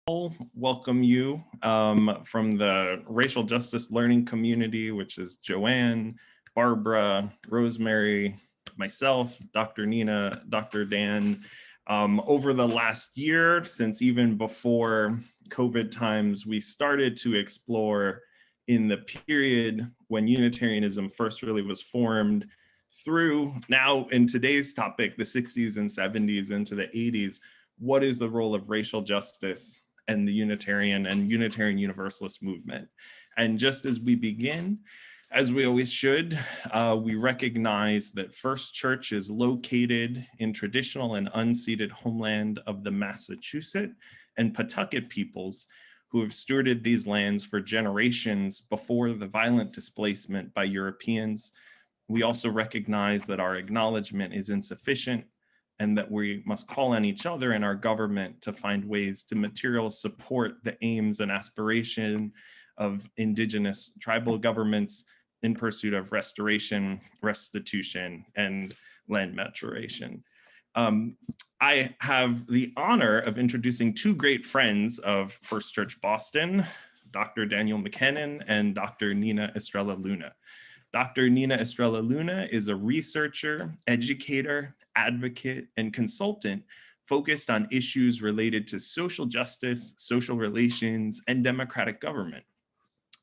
welcome you from the racial justice learning community, which is Joanne, Barbara, Rosemary, myself, Dr. Nina, Dr. Dan. Over the last year, since even before COVID times, we started to explore in the period when Unitarianism first really was formed through now in today's topic, the 60s and 70s into the 80s, what is the role of racial justice and the Unitarian and Unitarian Universalist movement? And just as we begin, as we always should, we recognize that First Church is located in traditional and unceded homeland of the Massachusetts and Pawtucket peoples who have stewarded these lands for generations before the violent displacement by Europeans. We also recognize that our acknowledgement is insufficient and that we must call on each other and our government to find ways to materially support the aims and aspiration of Indigenous tribal governments in pursuit of restoration, restitution, and land maturation. I have the honor of introducing two great friends of First Church Boston, Dr. Daniel McKennon and Dr. Nina Estrella Luna. Dr. Nina Estrella Luna is a researcher, educator, advocate, and consultant focused on issues related to social justice, social relations, and democratic government.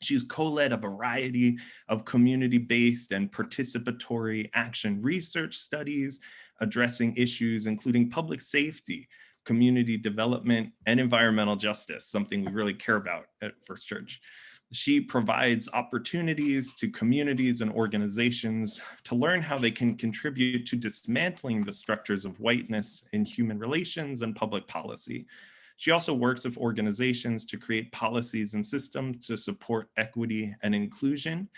She's co-led a variety of community-based and participatory action research studies addressing issues including public safety, community development, and environmental justice, something we really care about at First Church. She provides opportunities to communities and organizations to learn how they can contribute to dismantling the structures of whiteness in human relations and public policy. She also works with organizations to create policies and systems to support equity and inclusion.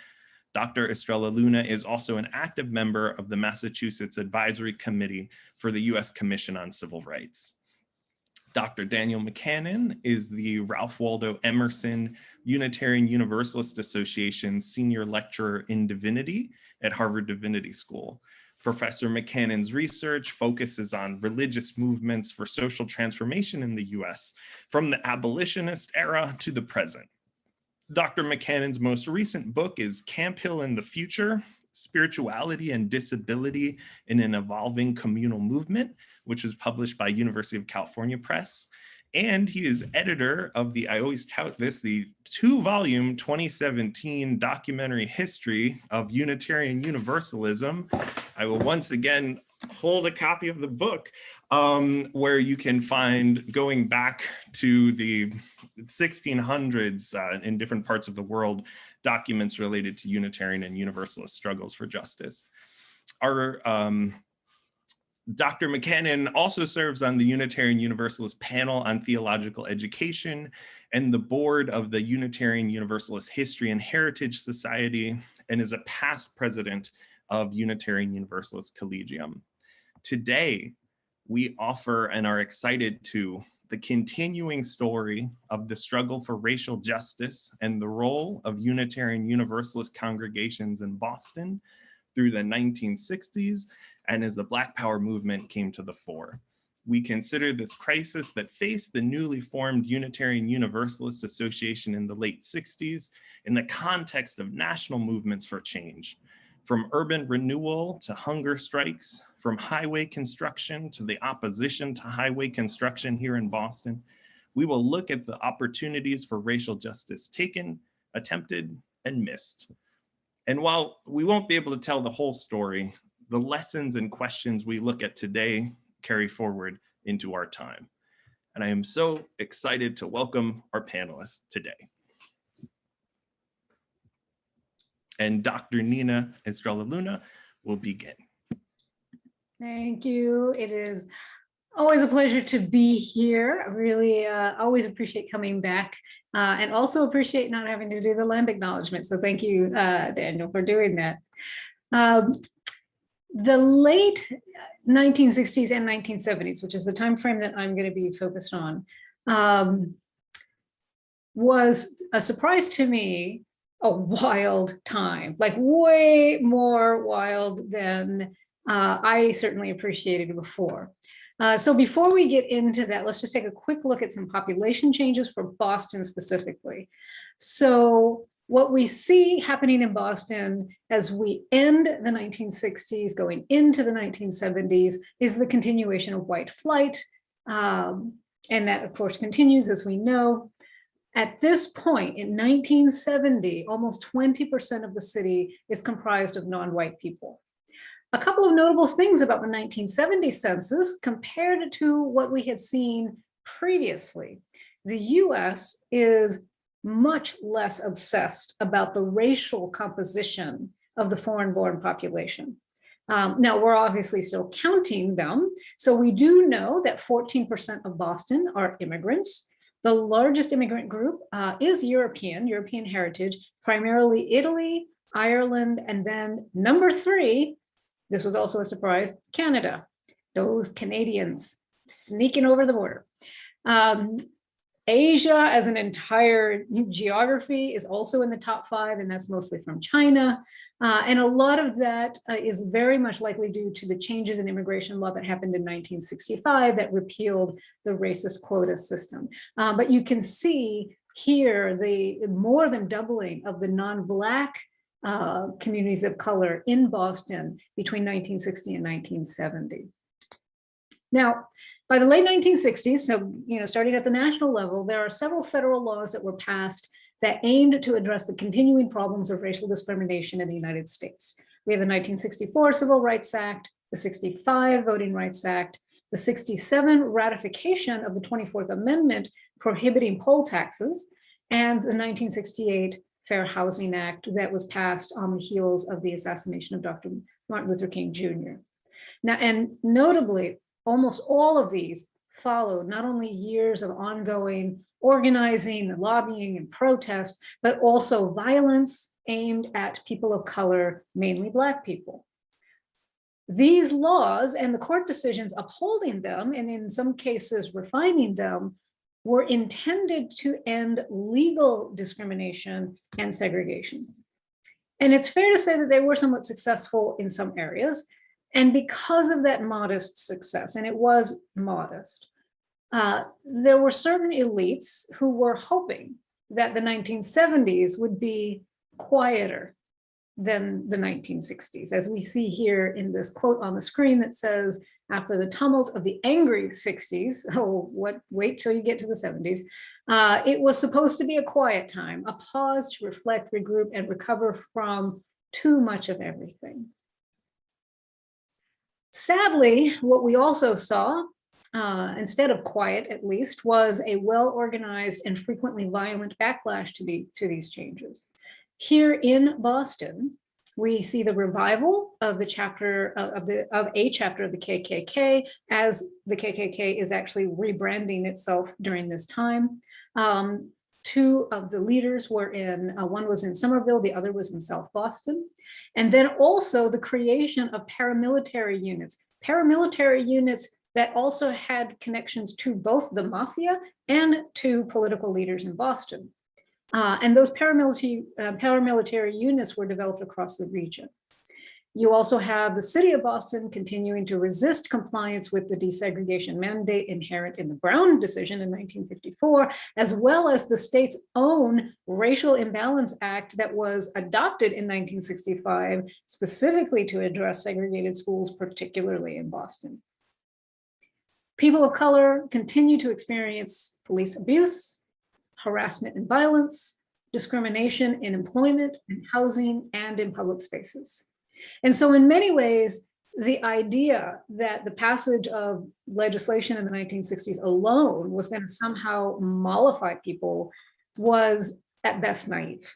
Dr. Estrella Luna is also an active member of the Massachusetts Advisory Committee for the U.S. Commission on Civil Rights. Dr. Daniel McKennon is the Ralph Waldo Emerson Unitarian Universalist Association Senior Lecturer in Divinity at Harvard Divinity School. Professor McKennon's research focuses on religious movements for social transformation in the US from the abolitionist era to the present. Dr. McKennon's most recent book is Camp Hill in the Future, Spirituality and Disability in an Evolving Communal Movement, which was published by University of California Press. And he is editor of the, I always tout this, the 2-volume 2017 documentary history of Unitarian Universalism. I will once again hold a copy of the book where you can find, going back to the 1600s in different parts of the world, documents related to Unitarian and Universalist struggles for justice. Our Dr. McKennon also serves on the Unitarian Universalist panel on theological education and the board of the Unitarian Universalist History and Heritage Society, and is a past president of Unitarian Universalist Collegium. Today, we offer and are excited to the continuing story of the struggle for racial justice and the role of Unitarian Universalist congregations in Boston through the 1960s and as the Black Power movement came to the fore. We consider this crisis that faced the newly formed Unitarian Universalist Association in the late 60s in the context of national movements for change. From urban renewal to hunger strikes, from highway construction to the opposition to highway construction here in Boston, we will look at the opportunities for racial justice taken, attempted, and missed. And while we won't be able to tell the whole story, the lessons and questions we look at today carry forward into our time. And I am so excited to welcome our panelists today. And Dr. Nina Estrella Luna will begin. Thank you. It is always a pleasure to be here. I really always appreciate coming back and also appreciate not having to do the land acknowledgement. So thank you, Daniel, for doing that. The late 1960s and 1970s, which is the time frame that I'm going to be focused on, was a surprise to me, a wild time, like way more wild than I certainly appreciated before. So before we get into that, let's just take a quick look at some population changes for Boston specifically. So what we see happening in Boston as we end the 1960s, going into the 1970s, is the continuation of white flight. And that, of course, continues, as we know. At this point, in 1970, almost 20% of the city is comprised of non-white people. A couple of notable things about the 1970 census compared to what we had seen previously. The US is much less obsessed about the racial composition of the foreign-born population. Now, we're obviously still counting them. So we do know that 14% of Boston are immigrants. The largest immigrant group is European heritage, primarily Italy, Ireland, and then number 3, this was also a surprise, Canada. Those Canadians sneaking over the border. Asia as an entire geography is also in the top 5, and that's mostly from China. And a lot of that is very much likely due to the changes in immigration law that happened in 1965 that repealed the racist quota system. But you can see here the more than doubling of the non-Black communities of color in Boston between 1960 and 1970. Now, by the late 1960s, so starting at the national level, there are several federal laws that were passed that aimed to address the continuing problems of racial discrimination in the United States. We have the 1964 Civil Rights Act, the 65 Voting Rights Act, the 67 ratification of the 24th Amendment prohibiting poll taxes, and the 1968 Fair Housing Act that was passed on the heels of the assassination of Dr. Martin Luther King Jr. Now, and notably, almost all of these followed not only years of ongoing organizing, lobbying, and protest, but also violence aimed at people of color, mainly Black people. These laws and the court decisions upholding them, and in some cases refining them, were intended to end legal discrimination and segregation. And it's fair to say that they were somewhat successful in some areas. And because of that modest success, and it was modest, there were certain elites who were hoping that the 1970s would be quieter than the 1960s, as we see here in this quote on the screen that says, after the tumult of the angry 60s, wait till you get to the 70s, it was supposed to be a quiet time, a pause to reflect, regroup, and recover from too much of everything. Sadly, what we also saw, instead of quiet at least, was a well-organized and frequently violent backlash to these changes. Here in Boston, we see the revival of the chapter of a chapter of the KKK, as the KKK is actually rebranding itself during this time. 2 of the leaders were one was in Somerville, the other was in South Boston. And then also the creation of paramilitary units that also had connections to both the mafia and to political leaders in Boston. And those paramilitary units were developed across the region. You also have the city of Boston continuing to resist compliance with the desegregation mandate inherent in the Brown decision in 1954, as well as the state's own Racial Imbalance Act that was adopted in 1965, specifically to address segregated schools, particularly in Boston. People of color continue to experience police abuse, harassment and violence, discrimination in employment, in housing, and in public spaces. And so in many ways, the idea that the passage of legislation in the 1960s alone was going to somehow mollify people was at best naive.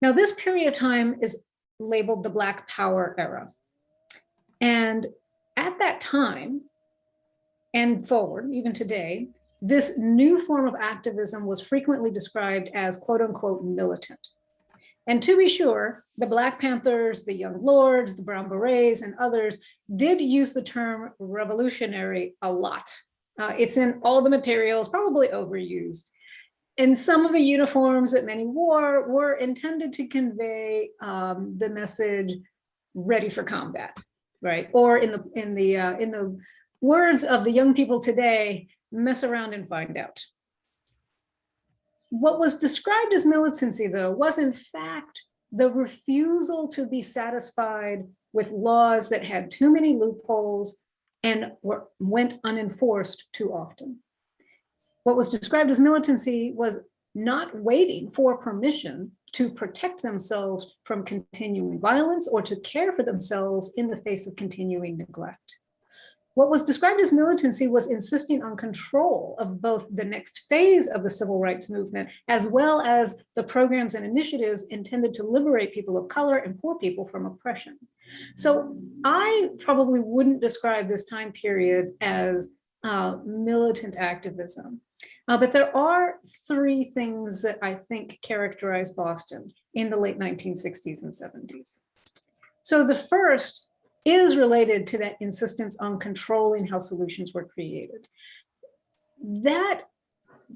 Now, this period of time is labeled the Black Power era. And at that time, and forward, even today, this new form of activism was frequently described as quote unquote militant. And to be sure, the Black Panthers, the Young Lords, the Brown Berets, and others did use the term revolutionary a lot. It's in all the materials, probably overused. And some of the uniforms that many wore were intended to convey the message, ready for combat. right? Or in the words of the young people today, mess around and find out. What was described as militancy, though, was in fact the refusal to be satisfied with laws that had too many loopholes and went unenforced too often. What was described as militancy was not waiting for permission to protect themselves from continuing violence or to care for themselves in the face of continuing neglect. What was described as militancy was insisting on control of both the next phase of the civil rights movement, as well as the programs and initiatives intended to liberate people of color and poor people from oppression. So I probably wouldn't describe this time period as militant activism. But there are three things that I think characterize Boston in the late 1960s and 70s. So the first is related to that insistence on controlling how solutions were created. That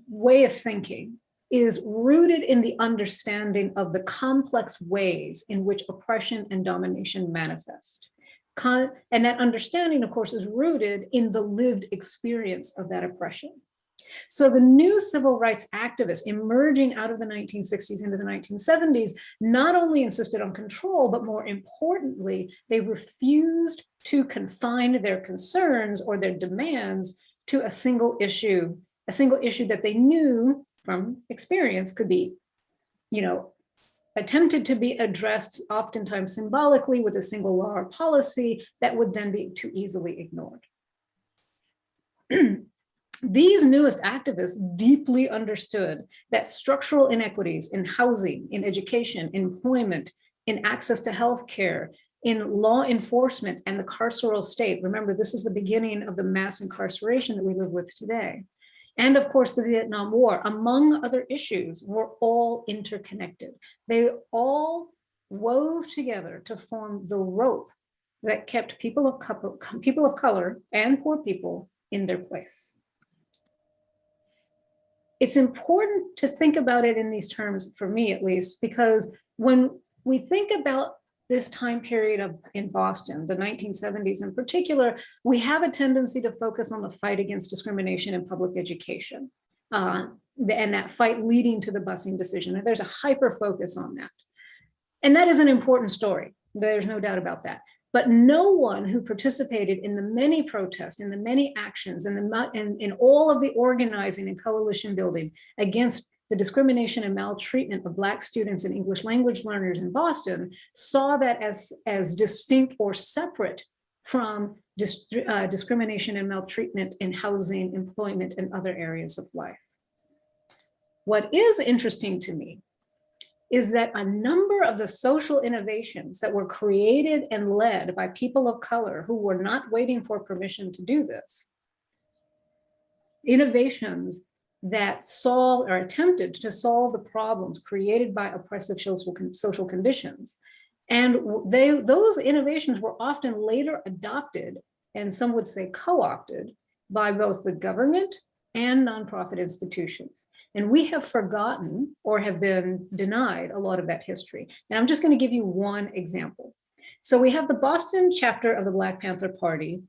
way of thinking is rooted in the understanding of the complex ways in which oppression and domination manifest. And that understanding, of course, is rooted in the lived experience of that oppression. So the new civil rights activists emerging out of the 1960s into the 1970s not only insisted on control, but more importantly, they refused to confine their concerns or their demands to a single issue that they knew from experience could be, attempted to be addressed oftentimes symbolically with a single law or policy that would then be too easily ignored. These newest activists deeply understood that structural inequities in housing, in education, in employment, in access to healthcare, in law enforcement and the carceral state. Remember, this is the beginning of the mass incarceration that we live with today. And of course, the Vietnam War, among other issues, were all interconnected. They all wove together to form the rope that kept people of color and poor people in their place. It's important to think about it in these terms, for me at least, because when we think about this time period in Boston, the 1970s in particular, we have a tendency to focus on the fight against discrimination in public education and that fight leading to the busing decision. And there's a hyper focus on that. And that is an important story. There's no doubt about that. But no one who participated in the many protests, in the many actions, and in all of the organizing and coalition building against the discrimination and maltreatment of Black students and English language learners in Boston saw that as distinct or separate from discrimination and maltreatment in housing, employment, and other areas of life. What is interesting to me is that a number of the social innovations that were created and led by people of color who were not waiting for permission to do this, innovations that solved or attempted to solve the problems created by oppressive social conditions. And those innovations were often later adopted, and some would say co-opted, by both the government and nonprofit institutions. And we have forgotten or have been denied a lot of that history. And I'm just going to give you one example. So we have the Boston chapter of the Black Panther Party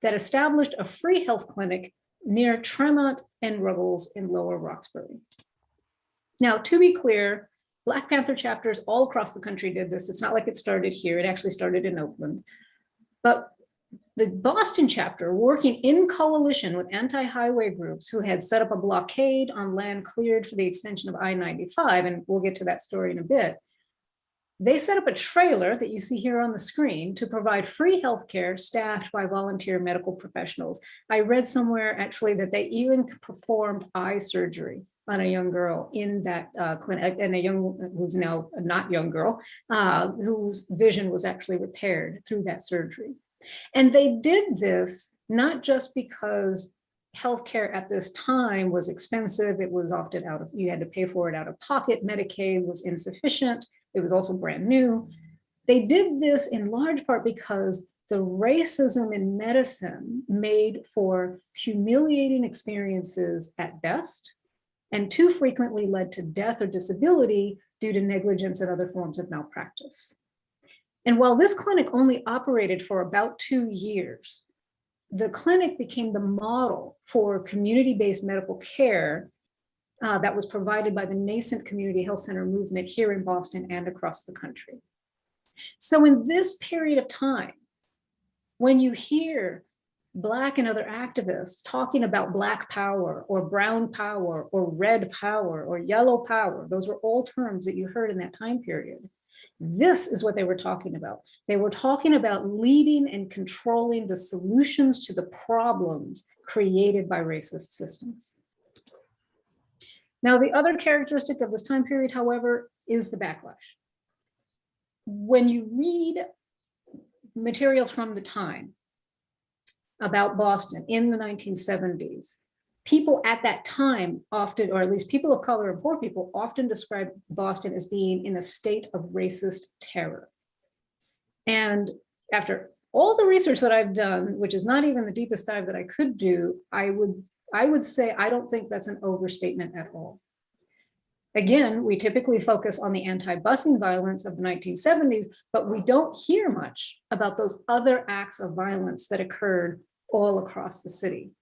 that established a free health clinic near Tremont and Ruggles in Lower Roxbury. Now, to be clear, Black Panther chapters all across the country did this. It's not like it started here. It actually started in Oakland. But the Boston chapter, working in coalition with anti-highway groups who had set up a blockade on land cleared for the extension of I-95, and we'll get to that story in a bit, they set up a trailer that you see here on the screen to provide free healthcare staffed by volunteer medical professionals. I read somewhere actually that they even performed eye surgery on a young girl in that clinic, and who's now a not young girl, whose vision was actually repaired through that surgery. And they did this not just because healthcare at this time was expensive, it was often you had to pay for it out of pocket, Medicaid was insufficient, it was also brand new. They did this in large part because the racism in medicine made for humiliating experiences at best, and too frequently led to death or disability due to negligence and other forms of malpractice. And while this clinic only operated for about 2 years, the clinic became the model for community-based medical care that was provided by the nascent community health center movement here in Boston and across the country. So in this period of time, when you hear Black and other activists talking about Black power or brown power or red power or yellow power, those were all terms that you heard in that time period. This is what they were talking about. They were talking about leading and controlling the solutions to the problems created by racist systems. Now, the other characteristic of this time period, however, is the backlash. When you read materials from the time about Boston in the 1970s, people at that time often, or at least people of color and poor people, often described Boston as being in a state of racist terror. And after all the research that I've done, which is not even the deepest dive that I could do, I would say I don't think that's an overstatement at all. Again, we typically focus on the anti-busing violence of the 1970s, but we don't hear much about those other acts of violence that occurred all across the city.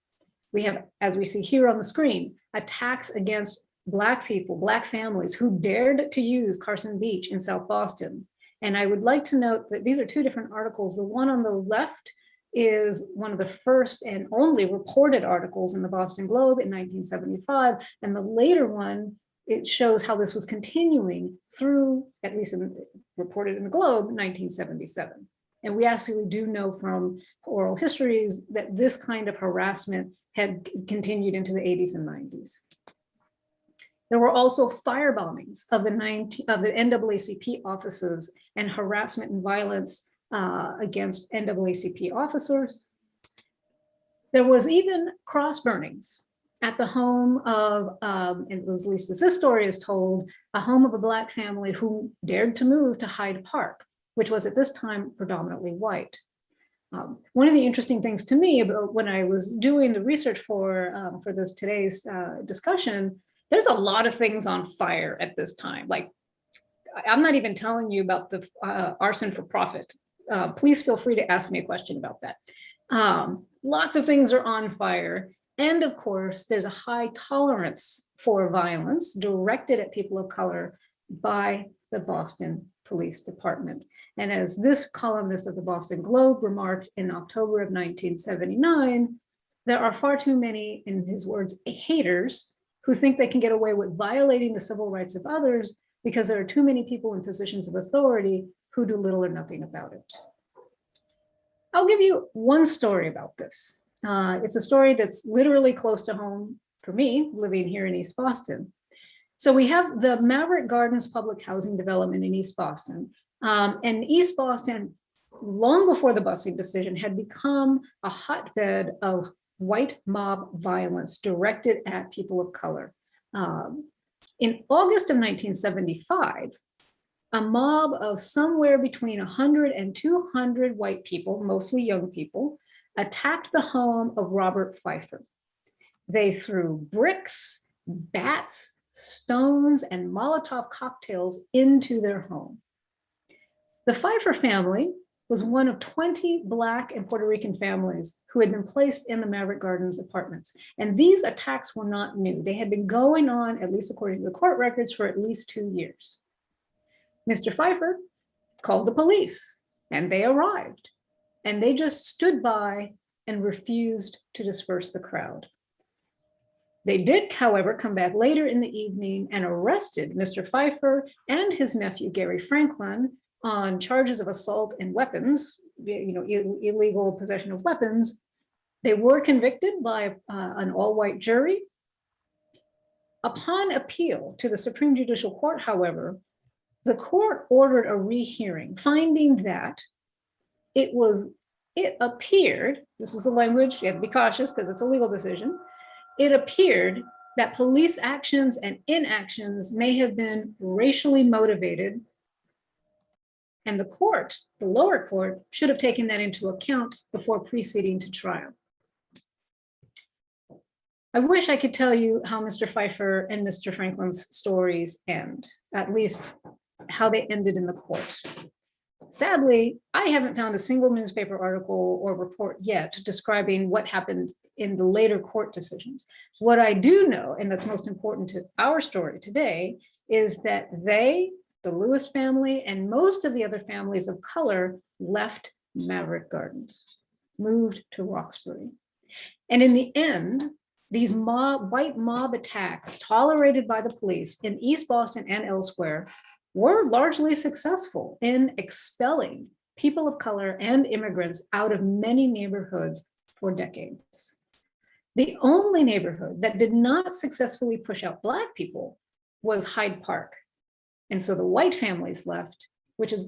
We have, as we see here on the screen, attacks against Black people, Black families who dared to use Carson Beach in South Boston. And I would like to note that these are two different articles. The one on the left is one of the first and only reported articles in the Boston Globe in 1975. And the later one, it shows how this was continuing through, at least reported in the Globe, 1977. And we actually do know from oral histories that this kind of harassment had continued into the 80s and 90s. There were also fire bombings of the NAACP offices and harassment and violence against NAACP officers. There was even cross burnings at the home of, and at least as this story is told, a home of a Black family who dared to move to Hyde Park, which was at this time predominantly white. One of the interesting things to me about when I was doing the research for this today's discussion, there's a lot of things on fire at this time. Like, I'm not even telling you about the arson for profit. Please feel free to ask me a question about that. Lots of things are on fire. And of course, there's a high tolerance for violence directed at people of color by the Boston Police Department. And as this columnist of the Boston Globe remarked in October of 1979, there are far too many, in his words, haters who think they can get away with violating the civil rights of others because there are too many people in positions of authority who do little or nothing about it. I'll give you one story about this. It's a story that's literally close to home for me, living here in East Boston. So we have the Maverick Gardens public housing development in East Boston. And East Boston, long before the busing decision, had become a hotbed of white mob violence directed at people of color. In August of 1975, a mob of somewhere between 100 and 200 white people, mostly young people, attacked the home of Robert Pfeiffer. They threw bricks, bats, stones, and Molotov cocktails into their home. The Pfeiffer family was one of 20 Black and Puerto Rican families who had been placed in the Maverick Gardens apartments. And these attacks were not new. They had been going on, at least according to the court records, for at least 2 years. Mr. Pfeiffer called the police and they arrived. And they just stood by and refused to disperse the crowd. They did, however, come back later in the evening and arrested Mr. Pfeiffer and his nephew, Gary Franklin, on charges of assault and weapons, illegal possession of weapons. They were convicted by an all-white jury. Upon appeal to the Supreme Judicial Court, however, the court ordered a rehearing, finding that it appeared, this is the language, you have to be cautious because it's a legal decision, it appeared that police actions and inactions may have been racially motivated, and the lower court, should have taken that into account before proceeding to trial. I wish I could tell you how Mr. Pfeiffer and Mr. Franklin's stories end, at least how they ended in the court. Sadly, I haven't found a single newspaper article or report yet describing what happened in the later court decisions. What I do know, and that's most important to our story today, is that they, the Lewis family, and most of the other families of color left Maverick Gardens, moved to Roxbury. And in the end, these white mob attacks tolerated by the police in East Boston and elsewhere were largely successful in expelling people of color and immigrants out of many neighborhoods for decades. The only neighborhood that did not successfully push out Black people was Hyde Park. And so the white families left, which is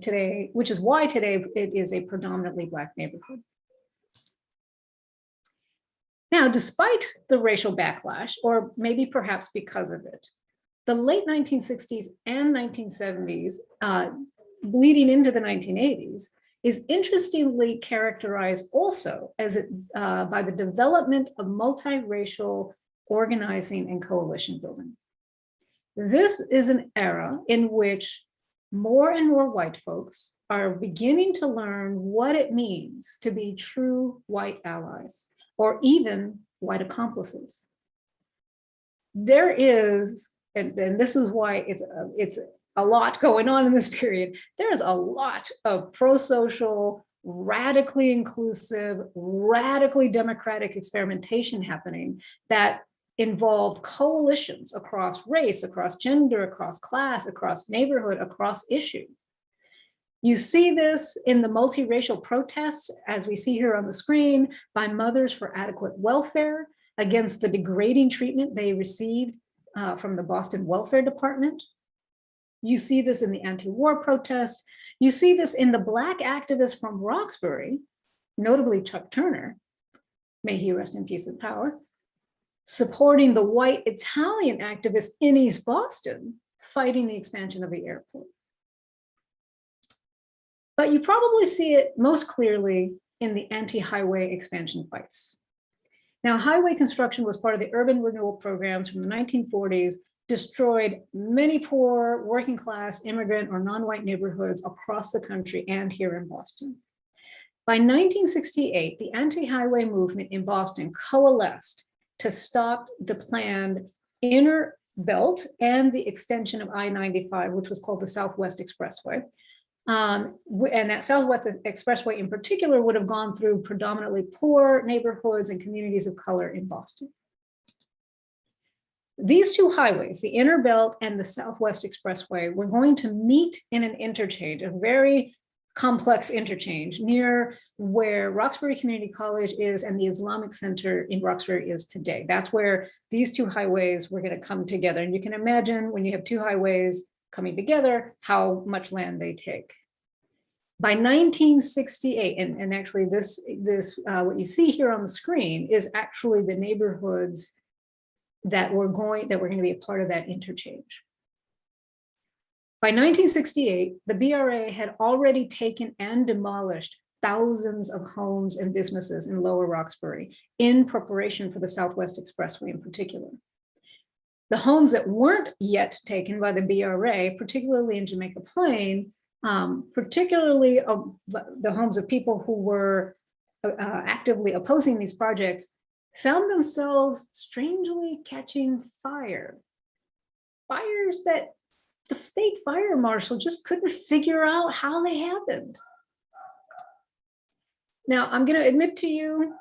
why today it is a predominantly Black neighborhood. Now, despite the racial backlash, or maybe perhaps because of it, the late 1960s and 1970s, bleeding into the 1980s, is interestingly characterized also as by the development of multiracial organizing and coalition building. This is an era in which more and more white folks are beginning to learn what it means to be true white allies, or even white accomplices. There is, and this is why it's a lot going on in this period, there's a lot of pro-social, radically inclusive, radically democratic experimentation happening that involved coalitions across race, across gender, across class, across neighborhood, across issue. You see this in the multiracial protests, as we see here on the screen, by Mothers for Adequate Welfare against the degrading treatment they received from the Boston Welfare Department. You see this in the anti-war protest. You see this in the Black activists from Roxbury, notably Chuck Turner, may he rest in peace and power, supporting the white Italian activists in East Boston fighting the expansion of the airport. But you probably see it most clearly in the anti-highway expansion fights. Now, highway construction was part of the urban renewal programs from the 1940s, destroyed many poor, working class, immigrant, or non-white neighborhoods across the country and here in Boston. By 1968, the anti-highway movement in Boston coalesced to stop the planned inner belt and the extension of I-95, which was called the Southwest Expressway. And that Southwest Expressway in particular would have gone through predominantly poor neighborhoods and communities of color in Boston. These two highways, the Inner Belt and the Southwest Expressway, were going to meet in an interchange, a very complex interchange near where Roxbury Community College is and the Islamic Center in Roxbury is today. That's where these two highways were going to come together. And you can imagine when you have two highways coming together, how much land they take. By 1968, and actually this what you see here on the screen is actually the neighborhoods that were going to be a part of that interchange. By 1968, the BRA had already taken and demolished thousands of homes and businesses in Lower Roxbury in preparation for the Southwest Expressway in particular. The homes that weren't yet taken by the BRA, particularly in Jamaica Plain, particularly the homes of people who were actively opposing these projects, found themselves strangely catching fire. Fires that the state fire marshal just couldn't figure out how they happened. Now, I'm going to admit to you,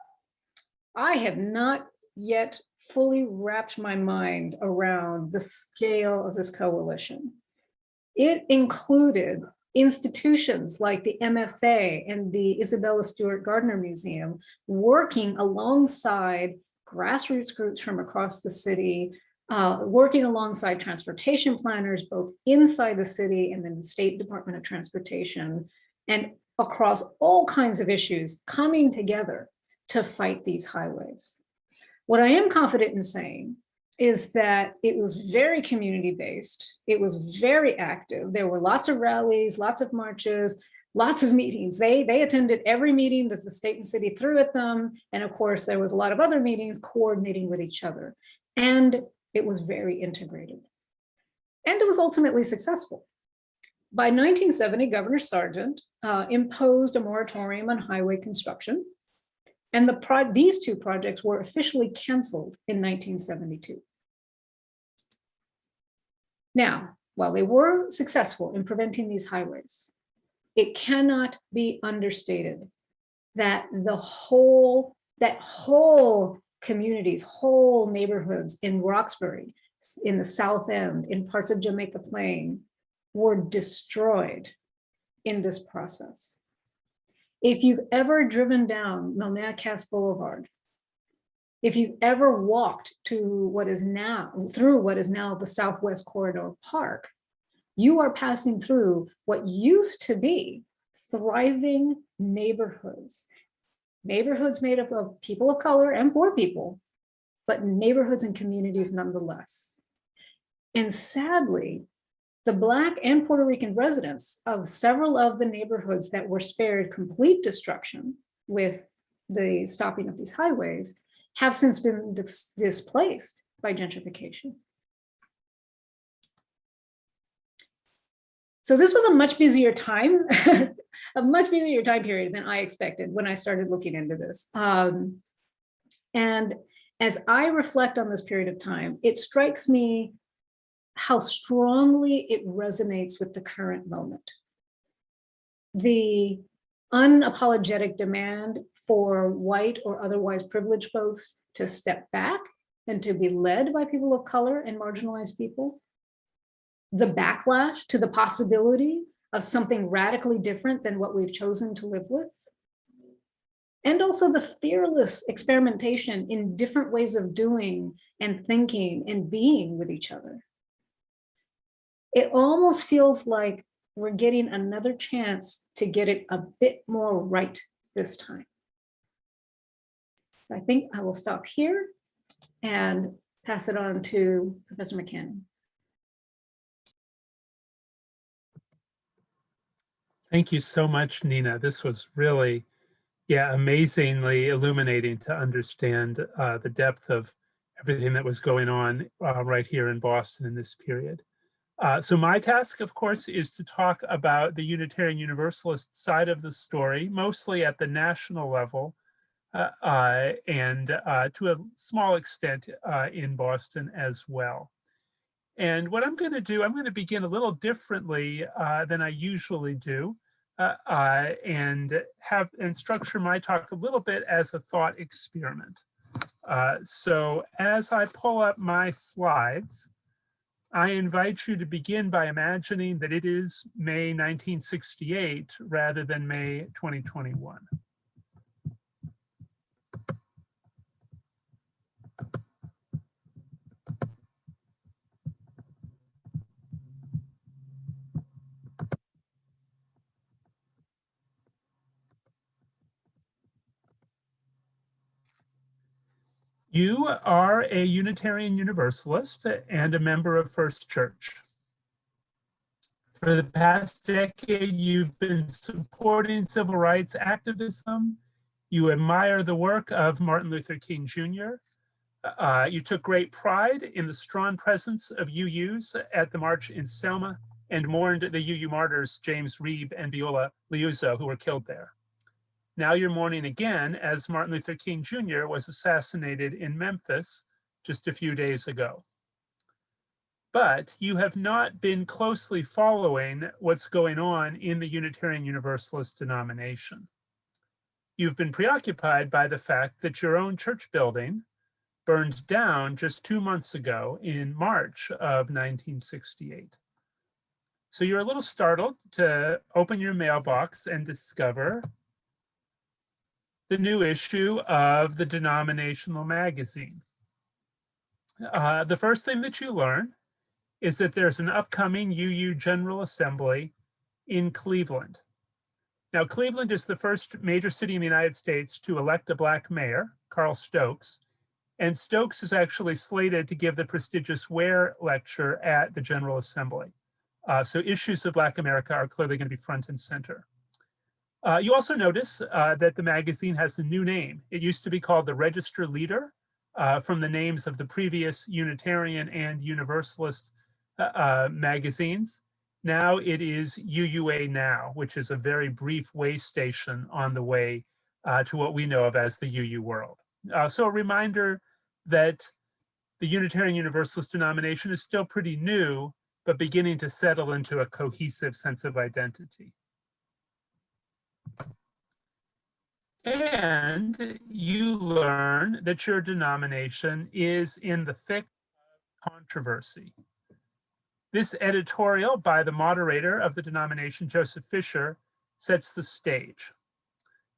I have not yet fully wrapped my mind around the scale of this coalition. It included institutions like the MFA and the Isabella Stewart Gardner Museum working alongside grassroots groups from across the city, working alongside transportation planners, both inside the city and then the State Department of Transportation, and across all kinds of issues coming together to fight these highways. What I am confident in saying is that it was very community-based. It was very active. There were lots of rallies, lots of marches, lots of meetings. They attended every meeting that the state and city threw at them. And of course, there was a lot of other meetings coordinating with each other. And it was very integrated. And it was ultimately successful. By 1970, Governor Sargent imposed a moratorium on highway construction, and these two projects were officially canceled in 1972. Now, while they were successful in preventing these highways, it cannot be understated that whole communities, whole neighborhoods in Roxbury, in the South End, in parts of Jamaica Plain, were destroyed in this process. If you've ever driven down Milneacas Boulevard, if you've ever walked through what is now the Southwest Corridor Park, you are passing through what used to be thriving neighborhoods made up of people of color and poor people, but neighborhoods and communities nonetheless. And sadly, the Black and Puerto Rican residents of several of the neighborhoods that were spared complete destruction with the stopping of these highways have since been displaced by gentrification. So this was a much busier time, a much busier time period than I expected when I started looking into this. And as I reflect on this period of time, it strikes me how strongly it resonates with the current moment. The unapologetic demand for white or otherwise privileged folks to step back and to be led by people of color and marginalized people. The backlash to the possibility of something radically different than what we've chosen to live with. And also the fearless experimentation in different ways of doing and thinking and being with each other. It almost feels like we're getting another chance to get it a bit more right this time. I think I will stop here and pass it on to Professor McCann. Thank you so much, Nina. This was really, amazingly illuminating to understand the depth of everything that was going on right here in Boston in this period. So my task, of course, is to talk about the Unitarian Universalist side of the story, mostly at the national level, and to a small extent in Boston as well. And what I'm going to do, I'm going to begin a little differently than I usually do, and structure my talk a little bit as a thought experiment. So as I pull up my slides, I invite you to begin by imagining that it is May 1968 rather than May 2021. You are a Unitarian Universalist and a member of First Church. For the past decade, you've been supporting civil rights activism. You admire the work of Martin Luther King Jr. You took great pride in the strong presence of UUs at the march in Selma and mourned the UU martyrs, James Reeb and Viola Liuzzo, who were killed there. Now you're mourning again as Martin Luther King Jr. was assassinated in Memphis just a few days ago. But you have not been closely following what's going on in the Unitarian Universalist denomination. You've been preoccupied by the fact that your own church building burned down just 2 months ago in March of 1968. So you're a little startled to open your mailbox and discover the new issue of the denominational magazine. The first thing that you learn is that there's an upcoming UU General Assembly in Cleveland. Now, Cleveland is the first major city in the United States to elect a Black mayor, Carl Stokes, and Stokes is actually slated to give the prestigious Ware Lecture at the General Assembly. So issues of Black America are clearly going to be front and center. You also notice that the magazine has a new name. It used to be called the Register Leader, from the names of the previous Unitarian and Universalist magazines. Now it is UUA Now, which is a very brief way station on the way to what we know of as the UU world. So a reminder that the Unitarian Universalist denomination is still pretty new, but beginning to settle into a cohesive sense of identity. And you learn that your denomination is in the thick of controversy. This editorial by the moderator of the denomination, Joseph Fisher, sets the stage.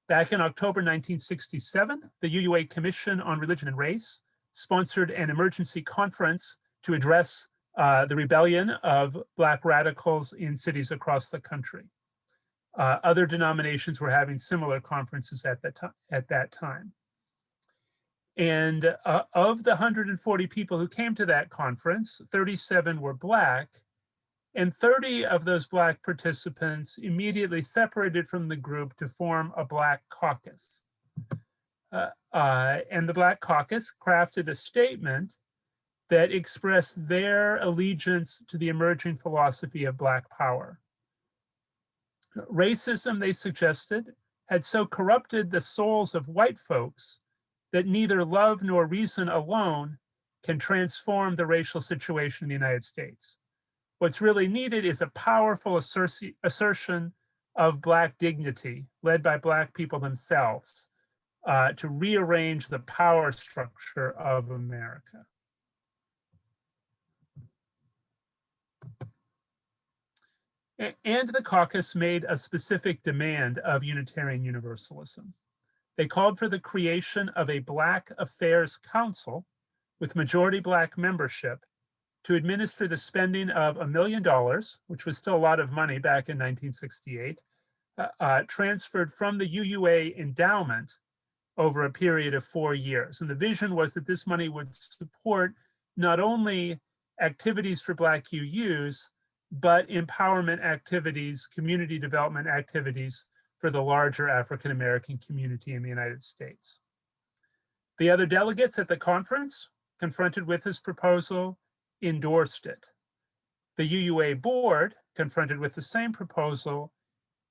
Back in October 1967, the UUA Commission on Religion and Race sponsored an emergency conference to address the rebellion of Black radicals in cities across the country. Other denominations were having similar conferences at that time. And of the 140 people who came to that conference, 37 were Black, and 30 of those Black participants immediately separated from the group to form a Black caucus. And the Black caucus crafted a statement that expressed their allegiance to the emerging philosophy of Black power. Racism, they suggested, had so corrupted the souls of white folks that neither love nor reason alone can transform the racial situation in the United States. What's really needed is a powerful assertion of Black dignity, led by Black people themselves, to rearrange the power structure of America. And the caucus made a specific demand of Unitarian Universalism. They called for the creation of a Black Affairs Council with majority Black membership to administer the spending of $1 million, which was still a lot of money back in 1968, transferred from the UUA endowment over a period of 4 years. And the vision was that this money would support not only activities for Black UUs, but empowerment activities, community development activities for the larger African American community in the United States. The other delegates at the conference, confronted with this proposal, endorsed it. The UUA board, confronted with the same proposal,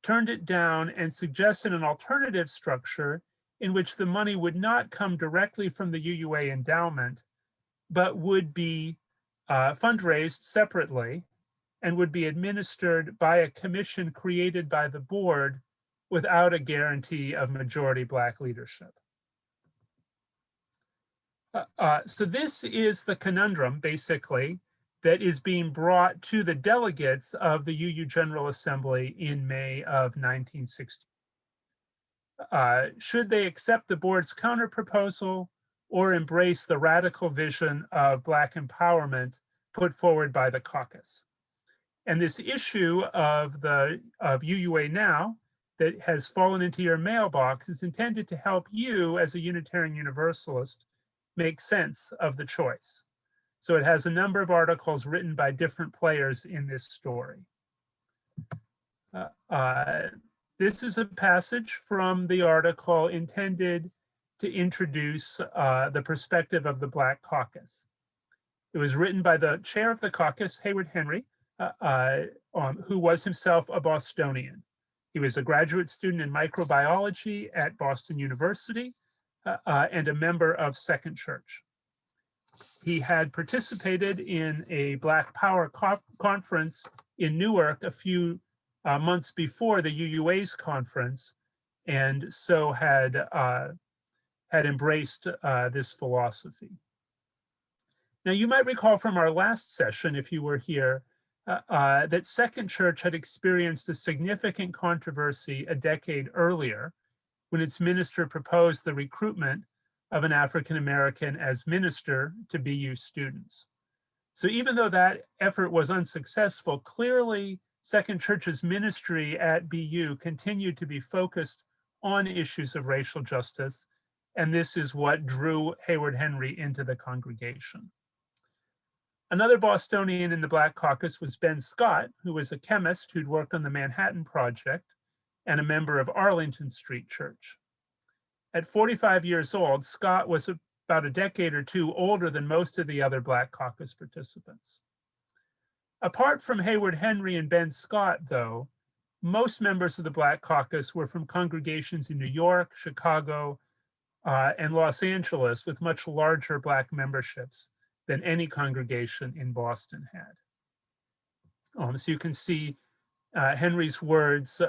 turned it down and suggested an alternative structure in which the money would not come directly from the UUA endowment, but would be fundraised separately and would be administered by a commission created by the board without a guarantee of majority Black leadership. So this is the conundrum, basically, that is being brought to the delegates of the UU General Assembly in May of 1960. Should they accept the board's counterproposal or embrace the radical vision of Black empowerment put forward by the caucus? And this issue of UUA Now that has fallen into your mailbox is intended to help you as a Unitarian Universalist make sense of the choice. So it has a number of articles written by different players in this story. This is a passage from the article intended to introduce the perspective of the Black caucus. It was written by the chair of the caucus, Hayward Henry, who was himself a Bostonian. He was a graduate student in microbiology at Boston University and a member of Second Church. He had participated in a Black Power conference in Newark a few months before the UUA's conference, and so had embraced this philosophy. Now, you might recall from our last session, if you were here, that Second Church had experienced a significant controversy a decade earlier when its minister proposed the recruitment of an African American as minister to BU students. So even though that effort was unsuccessful, clearly Second Church's ministry at BU continued to be focused on issues of racial justice, and this is what drew Hayward Henry into the congregation. Another Bostonian in the Black caucus was Ben Scott, who was a chemist who'd worked on the Manhattan Project and a member of Arlington Street Church. At 45 years old, Scott was about a decade or two older than most of the other Black caucus participants. Apart from Hayward Henry and Ben Scott, though, most members of the Black Caucus were from congregations in New York, Chicago, and Los Angeles, with much larger Black memberships than any congregation in Boston had. So you can see Henry's words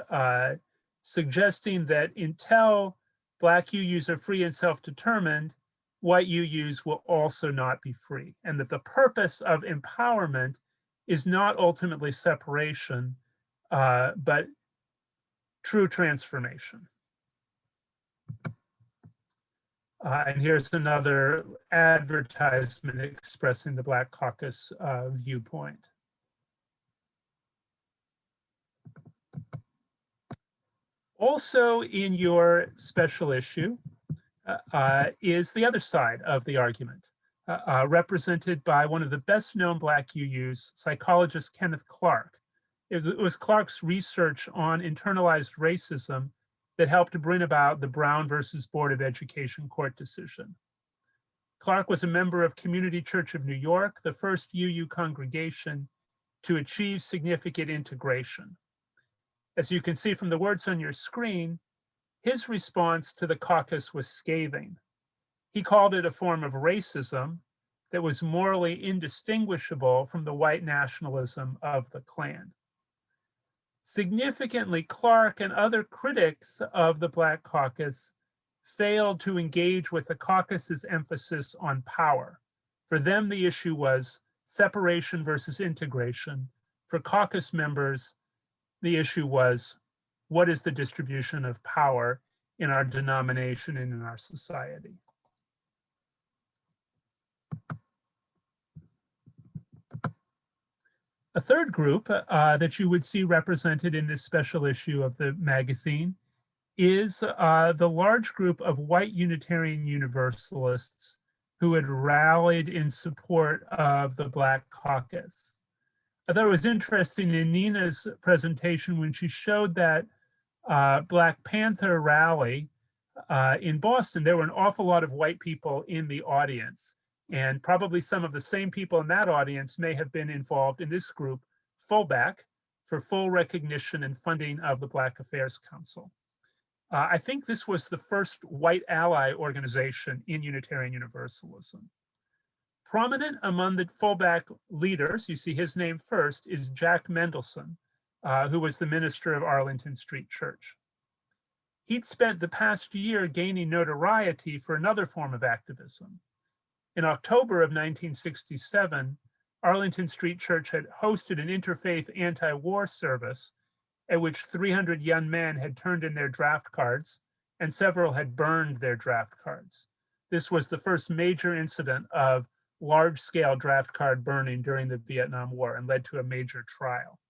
suggesting that until Black UUs are free and self-determined, white UUs will also not be free, and that the purpose of empowerment is not ultimately separation, but true transformation. And here's another advertisement expressing the Black Caucus viewpoint. Also in your special issue is the other side of the argument, represented by one of the best known Black UUs, psychologist Kenneth Clark. It was Clark's research on internalized racism that helped to bring about the Brown versus Board of Education court decision. Clark was a member of Community Church of New York, the first UU congregation to achieve significant integration. As you can see from the words on your screen, his response to the caucus was scathing. He called it a form of racism that was morally indistinguishable from the white nationalism of the Klan. Significantly, Clark and other critics of the Black Caucus failed to engage with the caucus's emphasis on power. For them, the issue was separation versus integration. For caucus members, the issue was, what is the distribution of power in our denomination and in our society? A third group that you would see represented in this special issue of the magazine is the large group of white Unitarian Universalists who had rallied in support of the Black Caucus. I thought it was interesting in Nina's presentation when she showed that Black Panther rally in Boston, there were an awful lot of white people in the audience. And probably some of the same people in that audience may have been involved in this group, Fullback, for full recognition and funding of the Black Affairs Council. I think this was the first white ally organization in Unitarian Universalism. Prominent among the Fullback leaders, you see his name first, is Jack Mendelson, who was the minister of Arlington Street Church. He'd spent the past year gaining notoriety for another form of activism. In October of 1967, Arlington Street Church had hosted an interfaith anti-war service at which 300 young men had turned in their draft cards and several had burned their draft cards. This was the first major incident of large-scale draft card burning during the Vietnam War and led to a major trial.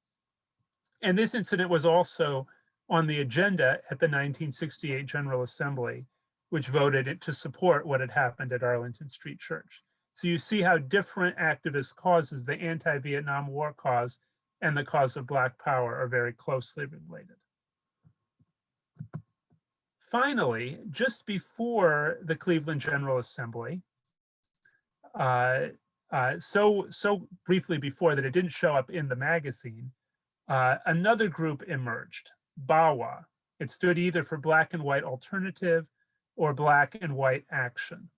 And this incident was also on the agenda at the 1968 General Assembly, which voted to support what had happened at Arlington Street Church. So you see how different activist causes, the anti-Vietnam War cause and the cause of Black Power, are very closely related. Finally, just before the Cleveland General Assembly, so briefly before that it didn't show up in the magazine, another group emerged, BAWA. It stood either for Black and White Alternative or Black and White Action.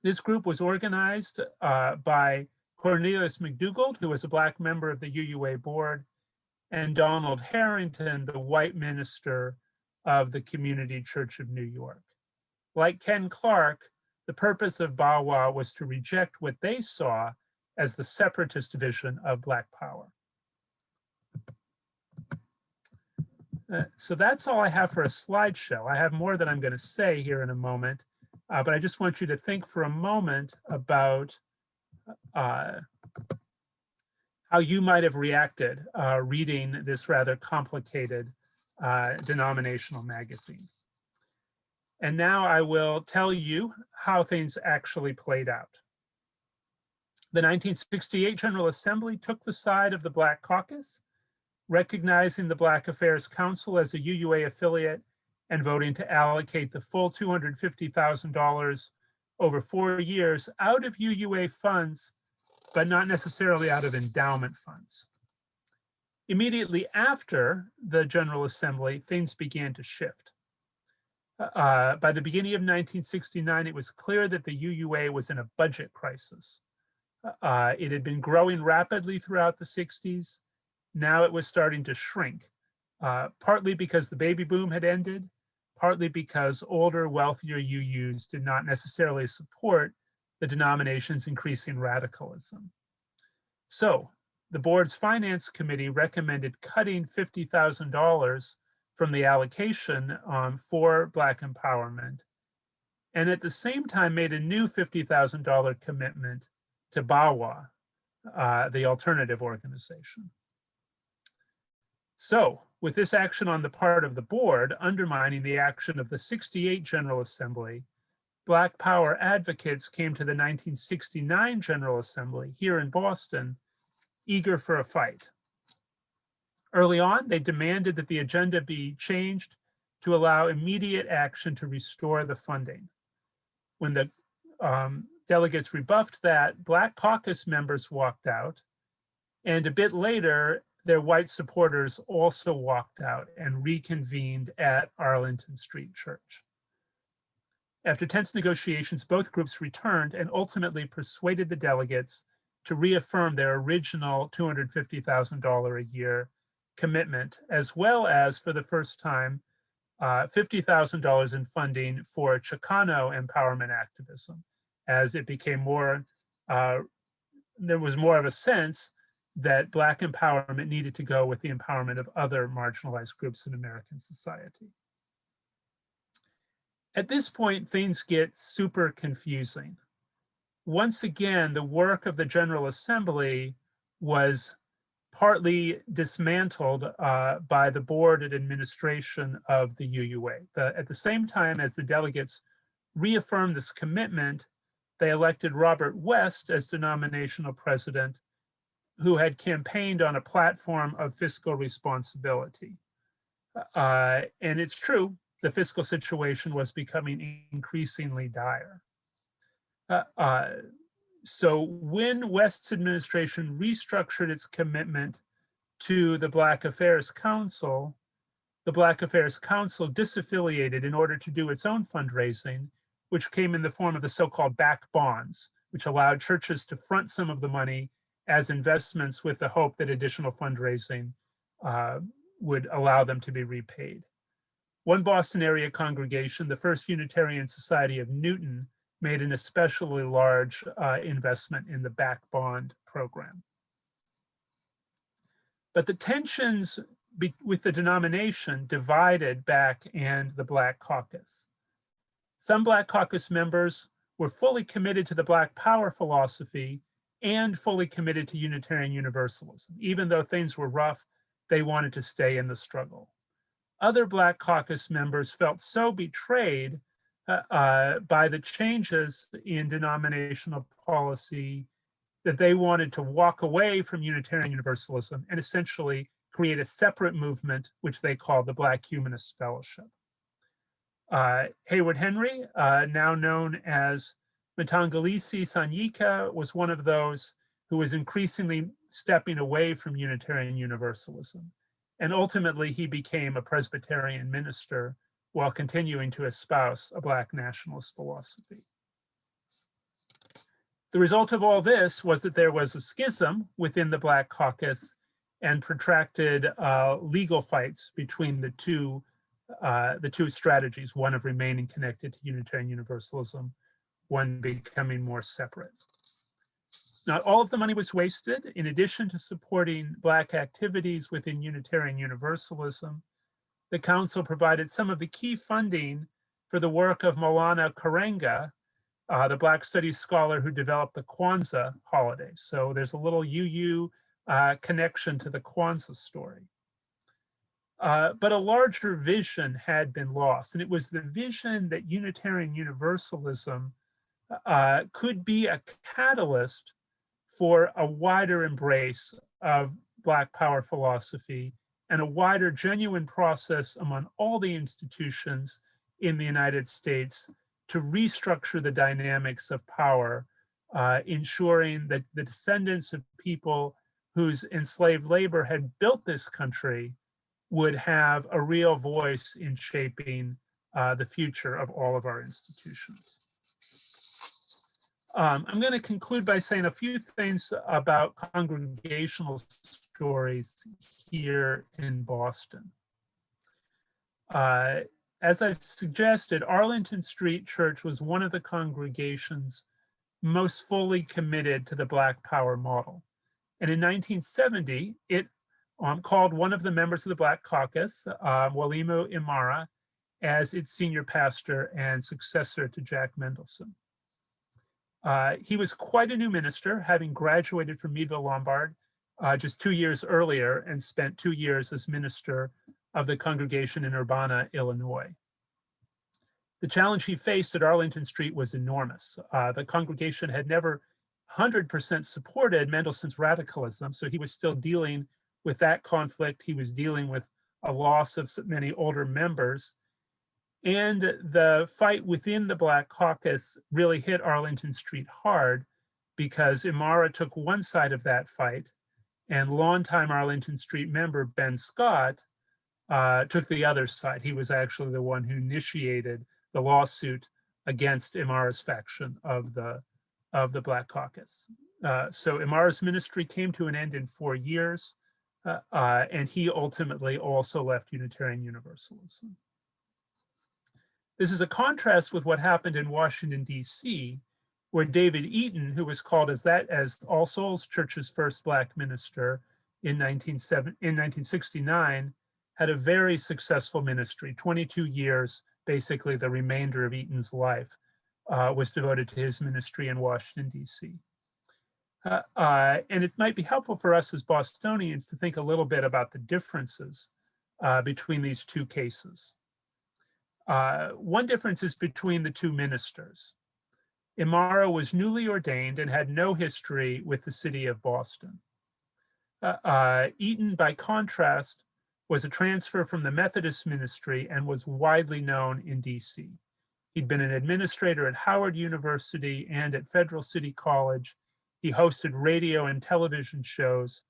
This group was organized by Cornelius McDougald, who was a Black member of the UUA board, and Donald Harrington, the white minister of the Community Church of New York. Like Ken Clark, the purpose of BAWA was to reject what they saw as the separatist vision of Black power. So that's all I have for a slideshow. I have more that I'm going to say here in a moment, but I just want you to think for a moment about how you might have reacted reading this rather complicated denominational magazine. And now I will tell you how things actually played out. The 1968 General Assembly took the side of the Black Caucus, recognizing the Black Affairs Council as a UUA affiliate and voting to allocate the full $250,000 over 4 years out of UUA funds but not necessarily out of endowment funds. Immediately after the General Assembly, things began to shift. By the beginning of 1969, it was clear that the UUA was in a budget crisis. It had been growing rapidly throughout the 60s. Now it was starting to shrink, partly because the baby boom had ended, partly because older, wealthier UUs did not necessarily support the denomination's increasing radicalism. So the board's finance committee recommended cutting $50,000 from the allocation for Black empowerment, and at the same time made a new $50,000 commitment to BAWA, the alternative organization. So with this action on the part of the board undermining the action of the 68 General Assembly, Black Power advocates came to the 1969 General Assembly here in Boston, eager for a fight. Early on, they demanded that the agenda be changed to allow immediate action to restore the funding. When the delegates rebuffed that, Black caucus members walked out, and a bit later, their white supporters also walked out and reconvened at Arlington Street Church. After tense negotiations, both groups returned and ultimately persuaded the delegates to reaffirm their original $250,000 a year commitment, as well as, for the first time, $50,000 in funding for Chicano empowerment activism, as it became more, there was more of a sense that Black empowerment needed to go with the empowerment of other marginalized groups in American society. At this point, things get super confusing. Once again, the work of the General Assembly was partly dismantled by the board and administration of the UUA. At the same time as the delegates reaffirmed this commitment, they elected Robert West as denominational president, who had campaigned on a platform of fiscal responsibility. And it's true, the fiscal situation was becoming increasingly dire. So when West's administration restructured its commitment to the Black Affairs Council, the Black Affairs Council disaffiliated in order to do its own fundraising, which came in the form of the so-called back bonds, which allowed churches to front some of the money as investments with the hope that additional fundraising would allow them to be repaid. One Boston area congregation, the First Unitarian Society of Newton, made an especially large investment in the back bond program. But the tensions with the denomination divided Back and the Black Caucus. Some Black Caucus members were fully committed to the Black Power philosophy and fully committed to Unitarian Universalism. Even though things were rough, they wanted to stay in the struggle. Other Black Caucus members felt so betrayed by the changes in denominational policy that they wanted to walk away from Unitarian Universalism and essentially create a separate movement, which they called the Black Humanist Fellowship. Hayward Henry, now known as Mtangilisi Sanyika, was one of those who was increasingly stepping away from Unitarian Universalism. And ultimately, he became a Presbyterian minister while continuing to espouse a Black nationalist philosophy. The result of all this was that there was a schism within the Black Caucus and protracted legal fights between the two strategies, one of remaining connected to Unitarian Universalism, one becoming more separate. Not all of the money was wasted. In addition to supporting Black activities within Unitarian Universalism, the council provided some of the key funding for the work of Maulana Karenga, the Black Studies scholar who developed the Kwanzaa holiday. So there's a little UU connection to the Kwanzaa story. But a larger vision had been lost, and it was the vision that Unitarian Universalism could be a catalyst for a wider embrace of Black Power philosophy and a wider, genuine process among all the institutions in the United States to restructure the dynamics of power ensuring that the descendants of people whose enslaved labor had built this country would have a real voice in shaping the future of all of our institutions. I'm going to conclude by saying a few things about congregational stories here in Boston. As I've suggested, Arlington Street Church was one of the congregations most fully committed to the Black Power model. And in 1970, it called one of the members of the Black Caucus, Walimu Imara, as its senior pastor and successor to Jack Mendelson. He was quite a new minister, having graduated from Meadville Lombard just 2 years earlier and spent 2 years as minister of the congregation in Urbana, Illinois. The challenge he faced at Arlington Street was enormous. The congregation had never 100% supported Mendelssohn's radicalism, so he was still dealing with that conflict. He was dealing with a loss of many older members. And the fight within the Black Caucus really hit Arlington Street hard because Imara took one side of that fight, and longtime Arlington Street member Ben Scott took the other side. He was actually the one who initiated the lawsuit against Imara's faction of the Black Caucus. So Imara's ministry came to an end in 4 years, and he ultimately also left Unitarian Universalism. This is a contrast with what happened in Washington, D.C., where David Eaton, who was called as All Souls Church's first Black minister in 1969, had a very successful ministry. 22 years, basically the remainder of Eaton's life, was devoted to his ministry in Washington, D.C. And it might be helpful for us as Bostonians to think a little bit about the differences between these two cases. One difference is between the two ministers. Imara was newly ordained and had no history with the city of Boston. Eaton, by contrast, was a transfer from the Methodist ministry and was widely known in DC. He'd been an administrator at Howard University and at Federal City College. He hosted radio and television shows.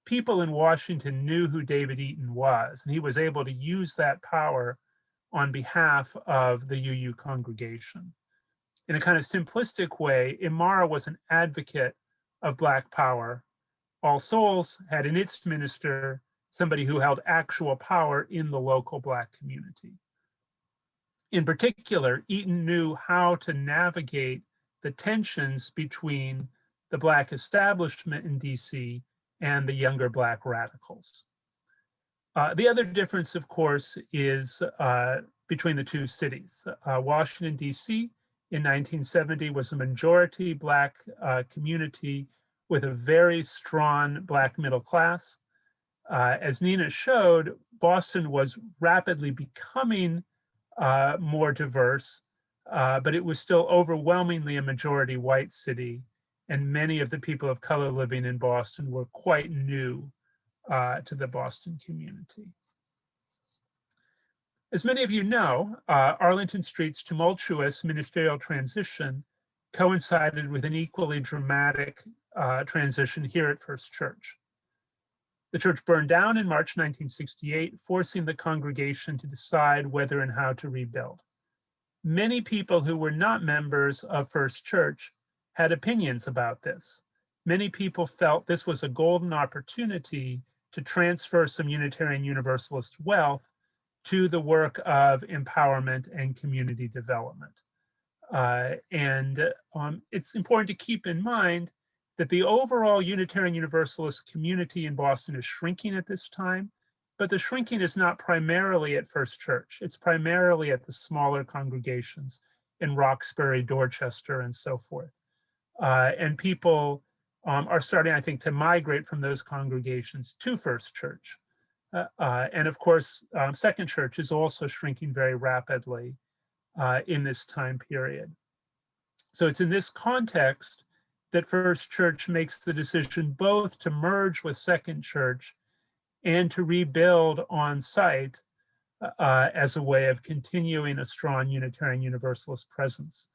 People in Washington knew who David Eaton was, and he was able to use that power on behalf of the UU congregation. In a kind of simplistic way, Imara was an advocate of Black power. All Souls had in its minister somebody who held actual power in the local Black community. In particular, Eaton knew how to navigate the tensions between the Black establishment in DC and the younger Black radicals. The other difference, of course, is between the two cities. Washington, D.C. in 1970 was a majority Black community with a very strong Black middle class. As Nina showed, Boston was rapidly becoming more diverse, but it was still overwhelmingly a majority white city, and many of the people of color living in Boston were quite new to the Boston community. As many of you know, Arlington Street's tumultuous ministerial transition coincided with an equally dramatic transition here at First Church. The church burned down in March 1968, forcing the congregation to decide whether and how to rebuild. Many people who were not members of First Church had opinions about this. Many people felt this was a golden opportunity to transfer some Unitarian Universalist wealth to the work of empowerment and community development. It's important to keep in mind that the overall Unitarian Universalist community in Boston is shrinking at this time, but the shrinking is not primarily at First Church. It's primarily at the smaller congregations in Roxbury, Dorchester, and so forth. And people are starting, I think, to migrate from those congregations to First Church. And of course, Second Church is also shrinking very rapidly in this time period. So it's in this context that First Church makes the decision both to merge with Second Church and to rebuild on site as a way of continuing a strong Unitarian Universalist presence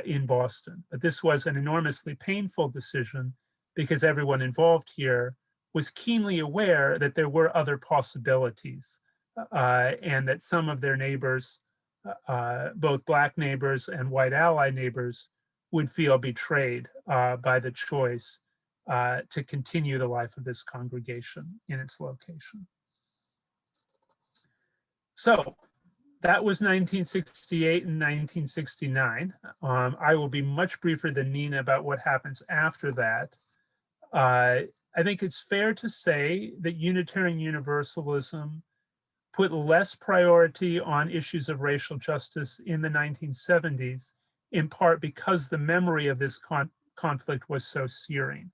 in Boston. But this was an enormously painful decision because everyone involved here was keenly aware that there were other possibilities and that some of their neighbors, both Black neighbors and white ally neighbors, would feel betrayed by the choice to continue the life of this congregation in its location. So that was 1968 and 1969. I will be much briefer than Nina about what happens after that. I think it's fair to say that Unitarian Universalism put less priority on issues of racial justice in the 1970s, in part because the memory of this conflict was so searing.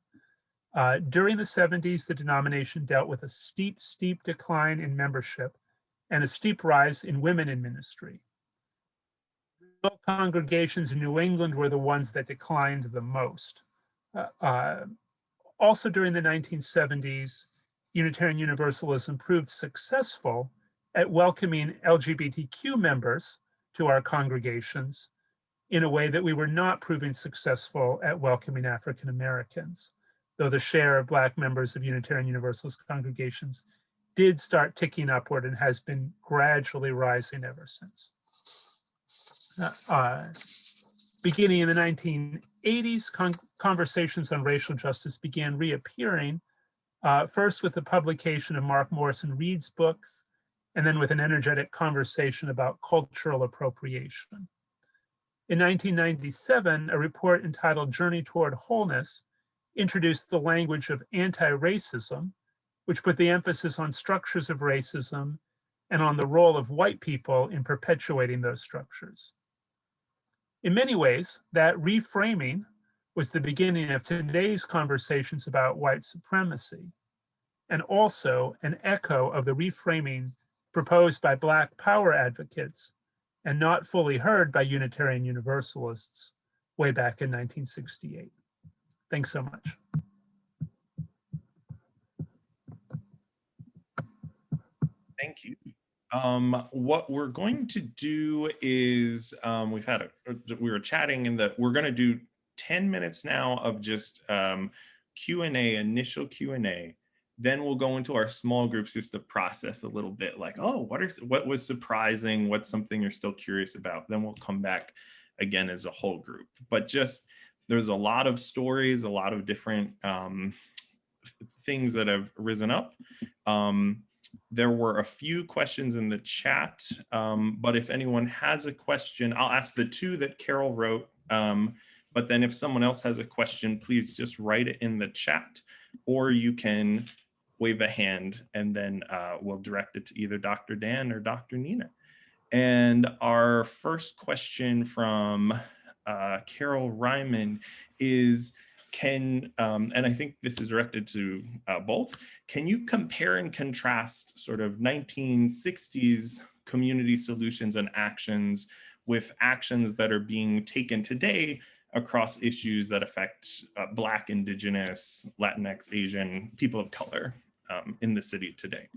During the 70s, the denomination dealt with a steep decline in membership and a steep rise in women in ministry. Rural congregations in New England were the ones that declined the most. Also during the 1970s, Unitarian Universalism proved successful at welcoming LGBTQ members to our congregations in a way that we were not proving successful at welcoming African Americans, though the share of Black members of Unitarian Universalist congregations did start ticking upward and has been gradually rising ever since. Beginning in the 1980s, conversations on racial justice began reappearing, first with the publication of Mark Morrison Reed's books, and then with an energetic conversation about cultural appropriation. In 1997, a report entitled Journey Toward Wholeness introduced the language of anti-racism, which put the emphasis on structures of racism and on the role of white people in perpetuating those structures. In many ways, that reframing was the beginning of today's conversations about white supremacy, and also an echo of the reframing proposed by Black power advocates and not fully heard by Unitarian Universalists way back in 1968. Thanks so much. Thank you. What we're going to do is we were chatting in that we're going to do 10 minutes now of just Q&A, initial Q&A. Then we'll go into our small groups just to process a little bit, like, oh, what was surprising? What's something you're still curious about? Then we'll come back again as a whole group. But just there's a lot of stories, a lot of different things that have risen up. There were a few questions in the chat, but if anyone has a question, I'll ask the two that Carol wrote. But then if someone else has a question, please just write it in the chat, or you can wave a hand and then we'll direct it to either Dr. Dan or Dr. Nina. And our first question from Carol Ryman is, and I think this is directed to both, can you compare and contrast sort of 1960s community solutions and actions with actions that are being taken today across issues that affect Black, Indigenous, Latinx, Asian, people of color in the city today?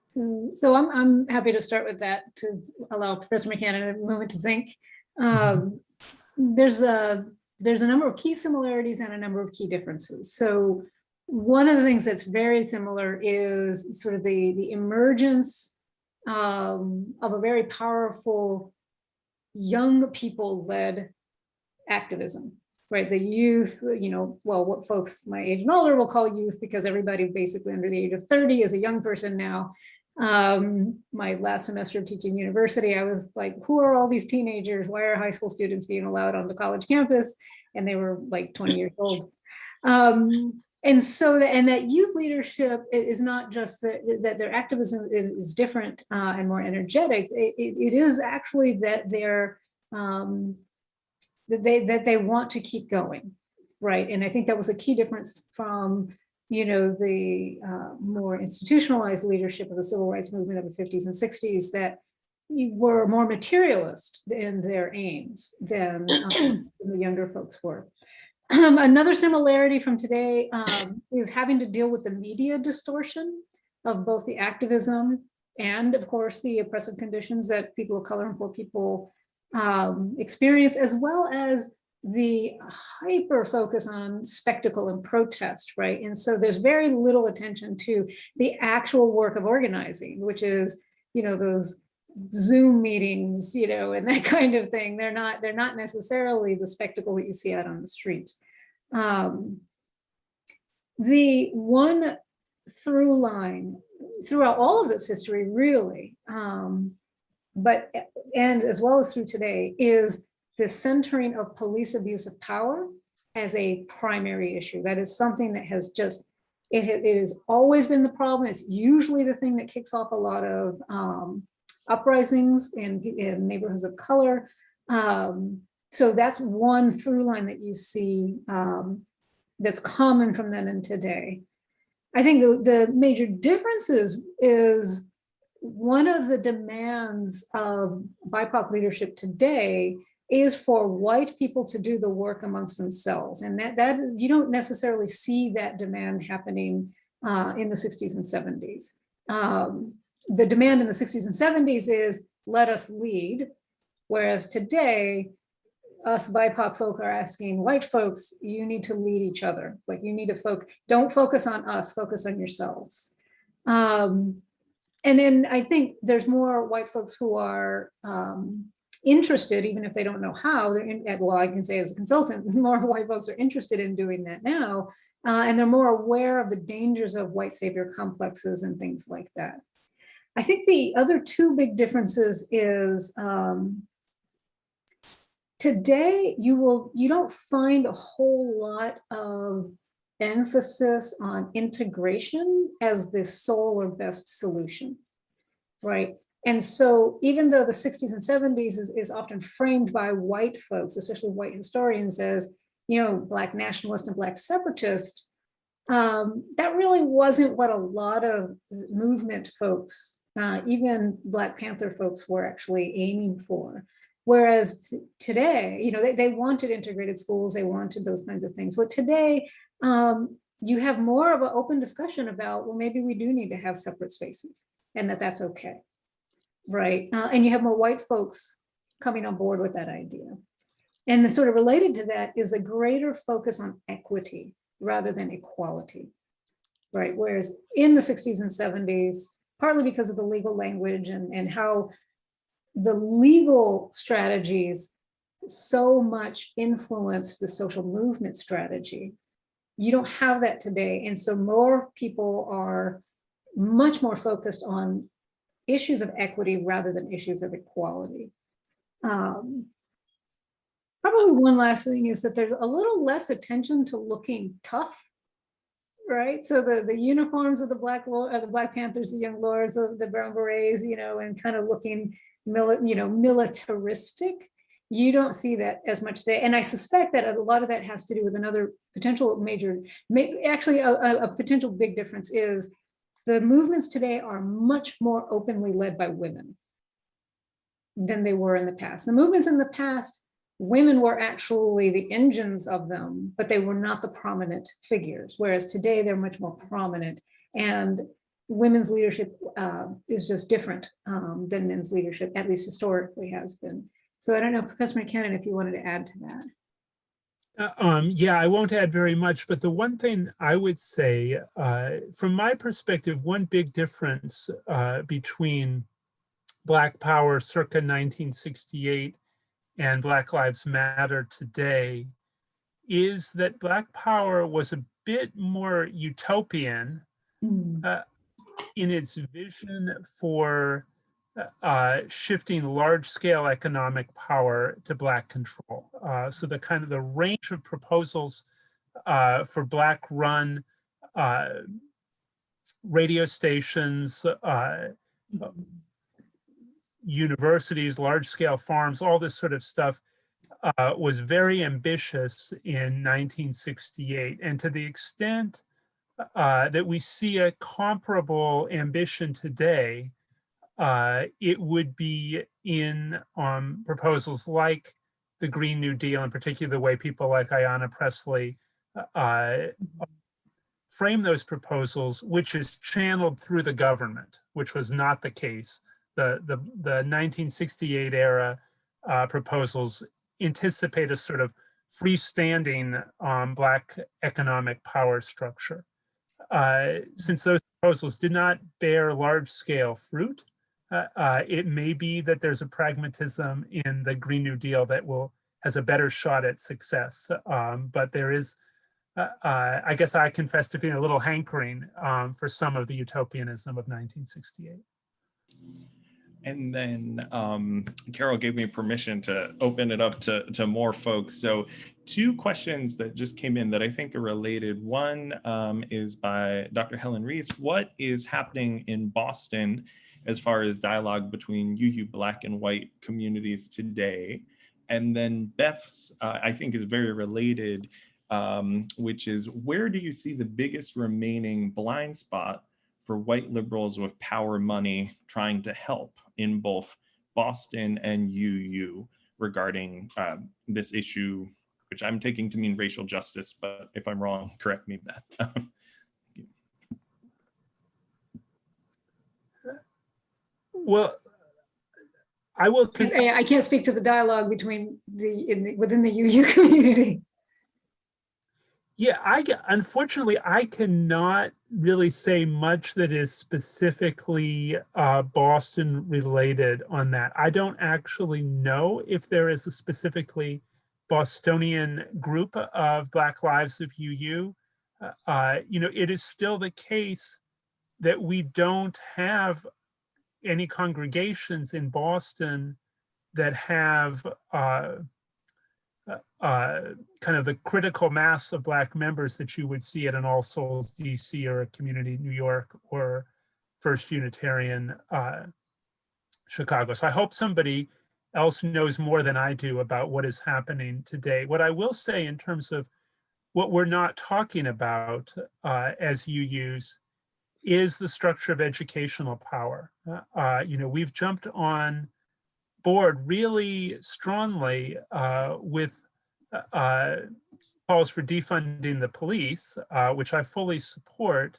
So I'm happy to start with that to allow Professor McCann a moment to think. There's a number of key similarities and a number of key differences. So one of the things that's very similar is sort of the emergence of a very powerful young people-led activism, right? The youth, well, what folks my age and older will call youth, because everybody basically under the age of 30 is a young person now. My last semester of teaching university, I was like, who are all these teenagers? Why are high school students being allowed on the college campus? And they were like 20 years old. And so that youth leadership is not just that their activism is different and more energetic. It is actually that they want to keep going, right? And I think that was a key difference from the more institutionalized leadership of the civil rights movement of the 50s and 60s that were more materialist in their aims than the younger folks were. Another similarity from today is having to deal with the media distortion of both the activism and, of course, the oppressive conditions that people of color and poor people experience, as well as the hyper focus on spectacle and protest, right? And so there's very little attention to the actual work of organizing, which is, those Zoom meetings, and that kind of thing. They're not necessarily the spectacle that you see out on the streets. The one through line throughout all of this history, really, and as well as through today, is the centering of police abuse of power as a primary issue. That is something that has just, it has always been the problem. It's usually the thing that kicks off a lot of uprisings in neighborhoods of color. So that's one through line that you see that's common from then and today. I think the major differences is one of the demands of BIPOC leadership today is for white people to do the work amongst themselves. And that is, you don't necessarily see that demand happening in the 60s and 70s. The demand in the 60s and 70s is let us lead, whereas today, us BIPOC folk are asking white folks, you need to lead each other. Like you need to don't focus on us, focus on yourselves. And then I think there's more white folks who are interested, even if they don't know how, well, I can say as a consultant, more white folks are interested in doing that now. And they're more aware of the dangers of white savior complexes and things like that. I think the other two big differences is today you don't find a whole lot of emphasis on integration as the sole or best solution, right? And so even though the 60s and 70s is often framed by white folks, especially white historians, as, Black nationalist and Black separatist, that really wasn't what a lot of movement folks, even Black Panther folks, were actually aiming for. Whereas today, they wanted integrated schools, they wanted those kinds of things. But today, you have more of an open discussion about, well, maybe we do need to have separate spaces and that's okay, right? And you have more white folks coming on board with that idea. And the sort of related to that is a greater focus on equity rather than equality, right? Whereas in the 60s and 70s, partly because of the legal language and how the legal strategies so much influence the social movement strategy, you don't have that today. And so more people are much more focused on issues of equity rather than issues of equality. Probably one last thing is that there's a little less attention to looking tough, right? So the uniforms of the Black Panthers, the Young Lords, of the Brown Berets, and kind of looking militaristic. You don't see that as much today. And I suspect that a lot of that has to do with another potential a potential big difference is the movements today are much more openly led by women than they were in the past. The movements in the past, women were actually the engines of them, but they were not the prominent figures. Whereas today they're much more prominent, and women's leadership is just different than men's leadership, at least historically has been. So I don't know, Professor McKinnon, if you wanted to add to that. Yeah, I won't add very much, but the one thing I would say, from my perspective, one big difference between Black Power circa 1968 and Black Lives Matter today is that Black Power was a bit more utopian in its vision for shifting large-scale economic power to Black control. So the range of proposals for Black-run radio stations, universities, large-scale farms, all this sort of stuff was very ambitious in 1968. And to the extent that we see a comparable ambition today, it would be in proposals like the Green New Deal, in particular the way people like Ayanna Pressley frame those proposals, which is channeled through the government, which was not the case. The 1968 era proposals anticipate a sort of freestanding Black economic power structure. Since those proposals did not bear large-scale fruit, it may be that there's a pragmatism in the Green New Deal that has a better shot at success. But there is, I guess I confess to feeling a little hankering for some of the utopianism of 1968. And then Carol gave me permission to open it up to more folks. So 2 questions that just came in that I think are related. One is by Dr. Helen Reese. What is happening in Boston as far as dialogue between UU Black and white communities today? And then Beth's, I think, is very related, which is, where do you see the biggest remaining blind spot for white liberals with power money trying to help in both Boston and UU regarding this issue, which I'm taking to mean racial justice, but if I'm wrong, correct me, Beth. Well, I will. I can't speak to the dialogue between within the UU community. Yeah, unfortunately, I cannot really say much that is specifically Boston related on that. I don't actually know if there is a specifically Bostonian group of Black Lives of UU. It is still the case that we don't have any congregations in Boston that have kind of the critical mass of Black members that you would see at an All Souls DC or a Community New York or First Unitarian Chicago. So I hope somebody else knows more than I do about what is happening today. What I will say in terms of what we're not talking about as UUs is the structure of educational power. We've jumped on board really strongly with calls for defunding the police, which I fully support,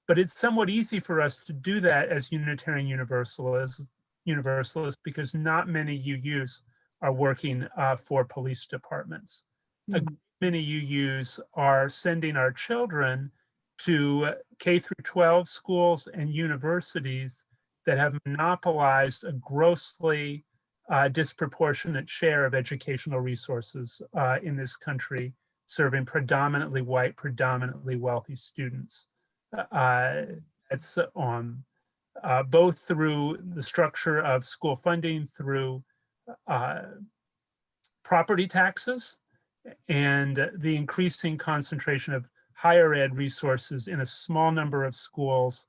but it's somewhat easy for us to do that as Unitarian Universalists because not many UUs are working for police departments. Many UUs are sending our children to K through 12 schools and universities that have monopolized a grossly disproportionate share of educational resources in this country, serving predominantly white, predominantly wealthy students. It's both through the structure of school funding, through property taxes, and the increasing concentration of higher ed resources in a small number of schools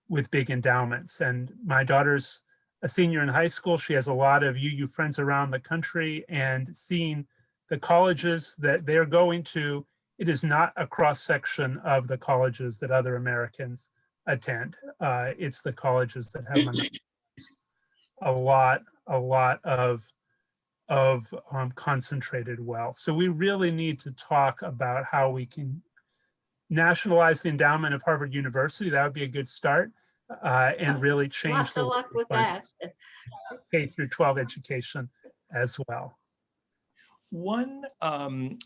with big endowments. And my daughter's a senior in high school. She has a lot of UU friends around the country, and seeing the colleges that they're going to, it is not a cross-section of the colleges that other Americans attend. It's the colleges that have a lot of concentrated wealth. So we really need to talk about how we can nationalize the endowment of Harvard University. That would be a good start, and really change Lots of luck with that. K through 12 education as well. One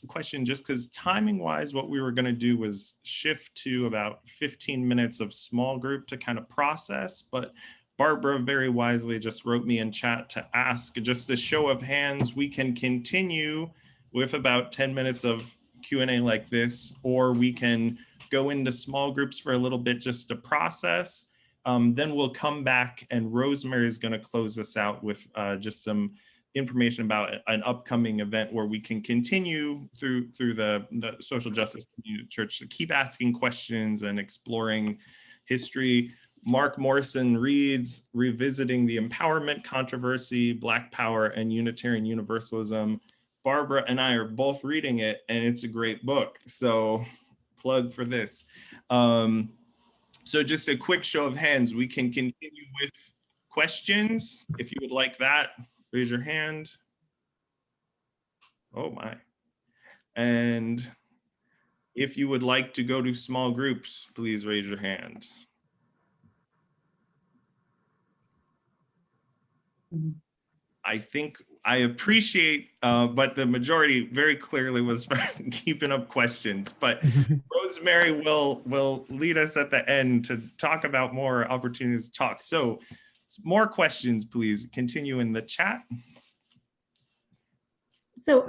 question, just because timing wise, what we were going to do was shift to about 15 minutes of small group to kind of process, but Barbara very wisely just wrote me in chat to ask just a show of hands. We can continue with about 10 minutes of Q&A like this, or we can go into small groups for a little bit just to process. Then we'll come back and Rosemary is going to close us out with just some information about an upcoming event where we can continue through the social justice community church to keep asking questions and exploring history. Mark Morrison reads Revisiting the Empowerment Controversy, Black Power and Unitarian Universalism. Barbara and I are both reading it, and it's a great book. So plug for this. So just a quick show of hands. We can continue with questions. If you would like that, raise your hand. Oh my. And if you would like to go to small groups, please raise your hand. I think I appreciate, but the majority very clearly was keeping up questions. But Rosemary will lead us at the end to talk about more opportunities to talk. So more questions, please continue in the chat. So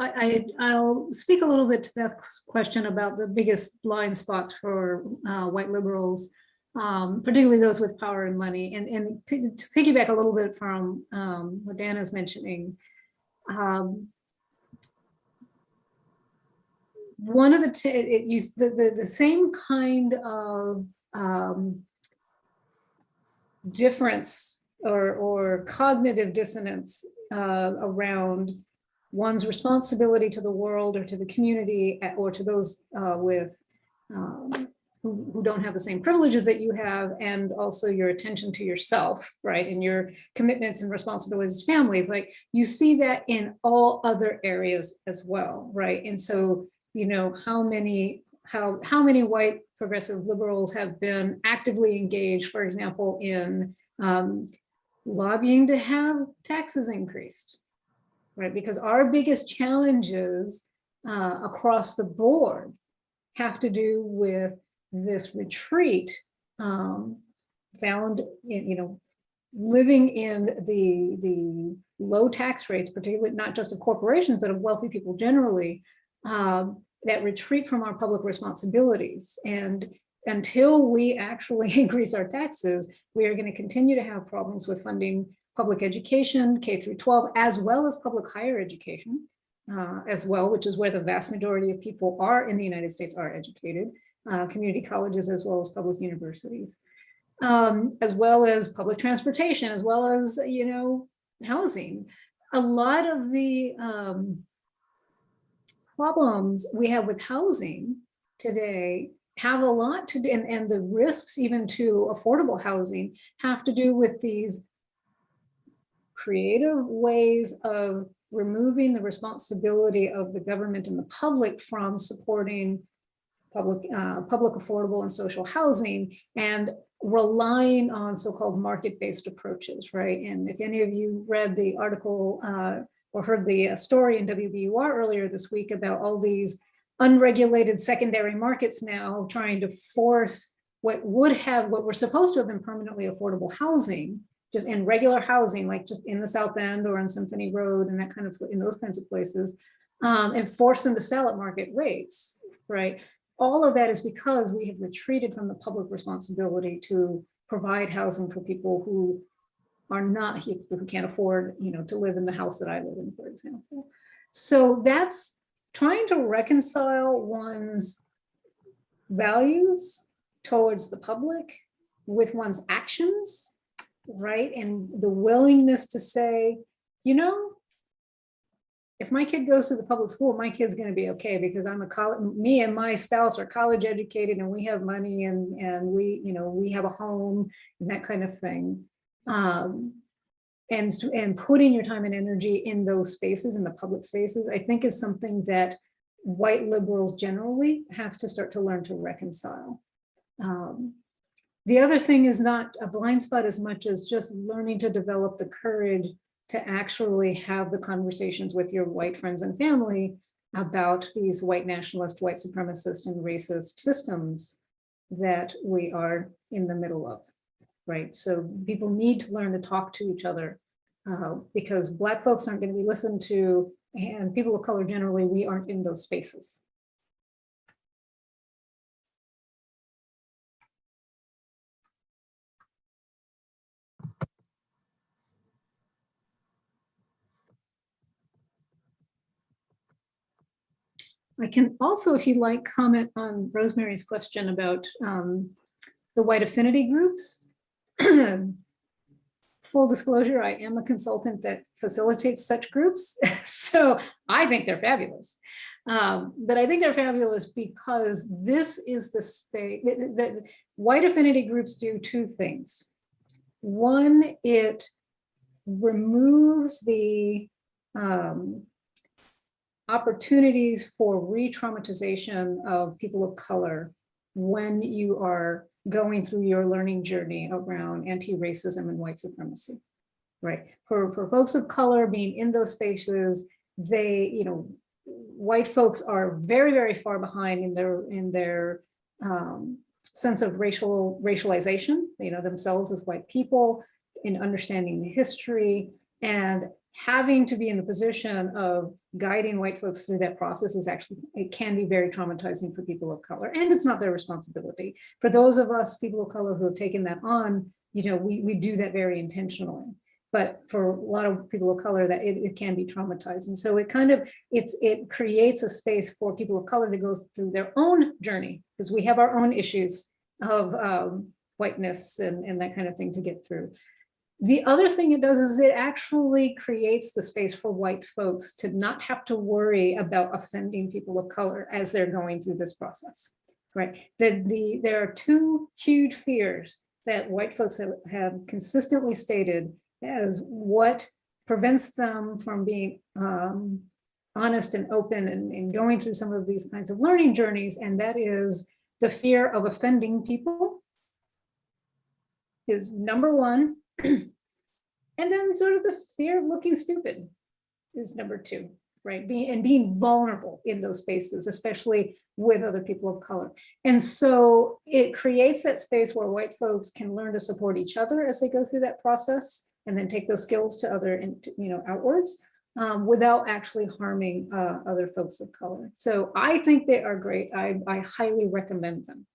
I'll speak a little bit to Beth's question about the biggest blind spots for white liberals, particularly those with power and money. And to piggyback a little bit from what Dan is mentioning, one of the same kind of difference or cognitive dissonance around one's responsibility to the world or to the community or to those who don't have the same privileges that you have, and also your attention to yourself, right, and your commitments and responsibilities to families. Like, you see that in all other areas as well, right? And so, you know, how many white progressive liberals have been actively engaged, for example, in lobbying to have taxes increased, right? Because our biggest challenges across the board have to do with this retreat found in, you know, living in the low tax rates, particularly not just of corporations, but of wealthy people generally, that retreat from our public responsibilities. And until we actually increase our taxes, we are going to continue to have problems with funding public education, K through 12, as well as public higher education as well, which is where the vast majority of people are in the United States are educated, community colleges, as well as public universities, as well as public transportation, as well as, you know, housing. A lot of the problems we have with housing today have a lot to do, and the risks even to affordable housing have to do with these creative ways of removing the responsibility of the government and the public from supporting public affordable and social housing, and relying on so-called market-based approaches, right? And if any of you read the article or heard the story in WBUR earlier this week about all these unregulated secondary markets now trying to force what were supposed to have been permanently affordable housing, just in regular housing, like just in the South End or on Symphony Road and that kind of, in those kinds of places, and force them to sell at market rates, right? All of that is because we have retreated from the public responsibility to provide housing for people who are not, who can't afford, you know, to live in the house that I live in, for example. So that's trying to reconcile one's values towards the public with one's actions, right? And the willingness to say, you know, if my kid goes to the public school, my kid's going to be okay because me and my spouse are college educated and we have money and we, you know, we have a home and that kind of thing. And putting your time and energy in those spaces, in the public spaces, I think is something that white liberals generally have to start to learn to reconcile. The other thing is not a blind spot as much as just learning to develop the courage to actually have the conversations with your white friends and family about these white nationalist, white supremacist, and racist systems that we are in the middle of, right? So people need to learn to talk to each other because Black folks aren't going to be listened to, and people of color generally, we aren't in those spaces. I can also, if you'd like, comment on Rosemary's question about the white affinity groups. Full disclosure, I am a consultant that facilitates such groups. So I think they're fabulous. But I think they're fabulous because this is the space, the white affinity groups do two things. One, it removes the opportunities for re-traumatization of people of color when you are going through your learning journey around anti-racism and white supremacy, right? For folks of color being in those spaces, they, white folks are very, very far behind in their sense of racialization, themselves as white people, in understanding the history, and having to be in the position of guiding white folks through that process is actually, it can be very traumatizing for people of color, and it's not their responsibility. For those of us, people of color, who have taken that on, we do that very intentionally. But for a lot of people of color, that it can be traumatizing. So it creates a space for people of color to go through their own journey, because we have our own issues of whiteness and that kind of thing to get through. The other thing it does is it actually creates the space for white folks to not have to worry about offending people of color as they're going through this process, right? There are two huge fears that white folks have consistently stated as what prevents them from being honest and open and going through some of these kinds of learning journeys, and that is the fear of offending people is number one. And then sort of the fear of looking stupid is number two, right? Being vulnerable in those spaces, especially with other people of color. And so it creates that space where white folks can learn to support each other as they go through that process, and then take those skills to other, outwards, without actually harming other folks of color. So I think they are great. I highly recommend them.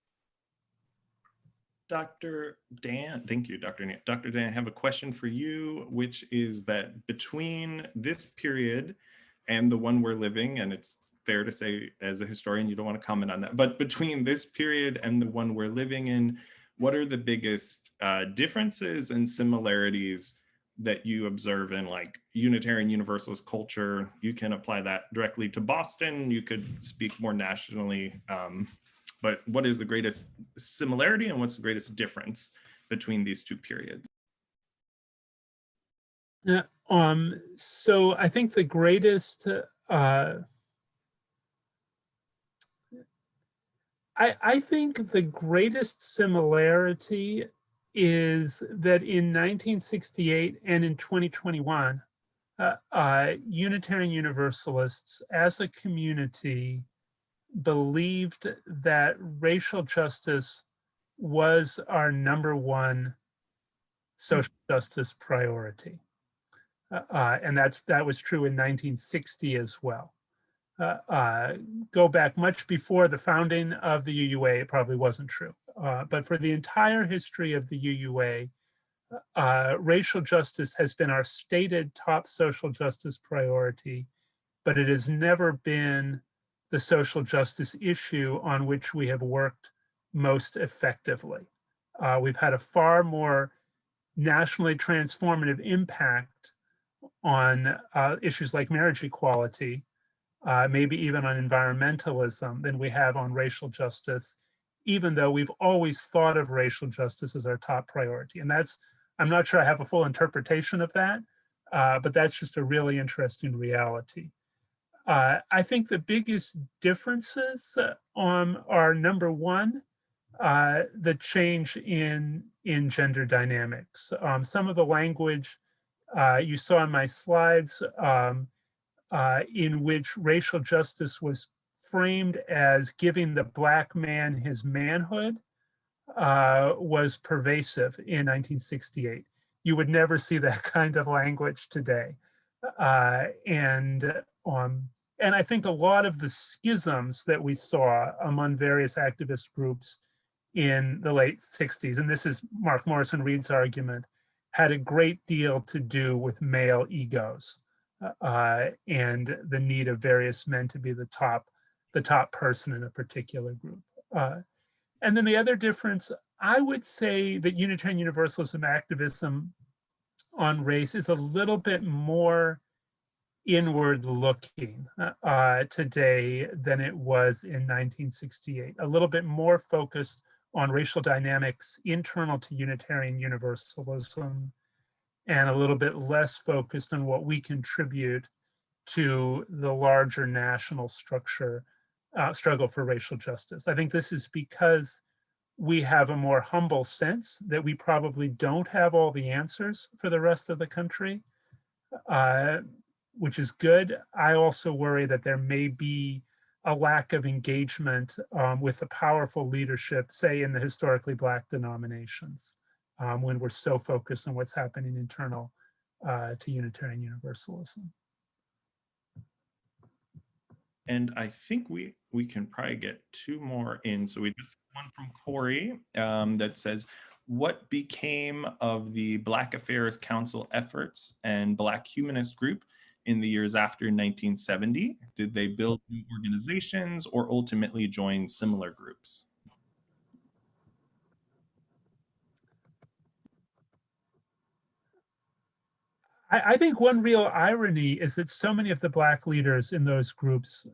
Dr. Dan, thank you, Dr. Dan. Dr. Dan, I have a question for you, which is that between this period and the one we're living, and it's fair to say as a historian, you don't want to comment on that, but between this period and the one we're living in, what are the biggest differences and similarities that you observe in like Unitarian Universalist culture? You can apply that directly to Boston. You could speak more nationally. But what is the greatest similarity and what's the greatest difference between these two periods? Yeah, so I think the greatest, I think the greatest similarity is that in 1968 and in 2021, Unitarian Universalists as a community believed that racial justice was our number one social justice priority. And that was true in 1960 as well. Go back much before the founding of the UUA, it probably wasn't true. But for the entire history of the UUA, racial justice has been our stated top social justice priority, but it has never been the social justice issue on which we have worked most effectively. We've had a far more nationally transformative impact on issues like marriage equality, maybe even on environmentalism, than we have on racial justice, even though we've always thought of racial justice as our top priority. And that's, I'm not sure I have a full interpretation of that, but that's just a really interesting reality. I think the biggest differences are number one, the change in gender dynamics. Some of the language you saw in my slides in which racial justice was framed as giving the Black man his manhood was pervasive in 1968. You would never see that kind of language today. And I think a lot of the schisms that we saw among various activist groups in the late 60s, and this is Mark Morrison Reed's argument, had a great deal to do with male egos and the need of various men to be the top person in a particular group. And then the other difference, I would say that Unitarian Universalism activism on race is a little bit more inward looking today than it was in 1968, a little bit more focused on racial dynamics internal to Unitarian Universalism, and a little bit less focused on what we contribute to the larger national struggle for racial justice. I think this is because we have a more humble sense that we probably don't have all the answers for the rest of the country, which is good. I also worry that there may be a lack of engagement with the powerful leadership, say in the historically Black denominations, when we're so focused on what's happening internal to Unitarian Universalism. And I think we can probably get two more in. So we just one from Corey that says, what became of the Black Affairs Council efforts and Black humanist group in the years after 1970? Did they build new organizations or ultimately join similar groups? I think one real irony is that so many of the Black leaders in those groups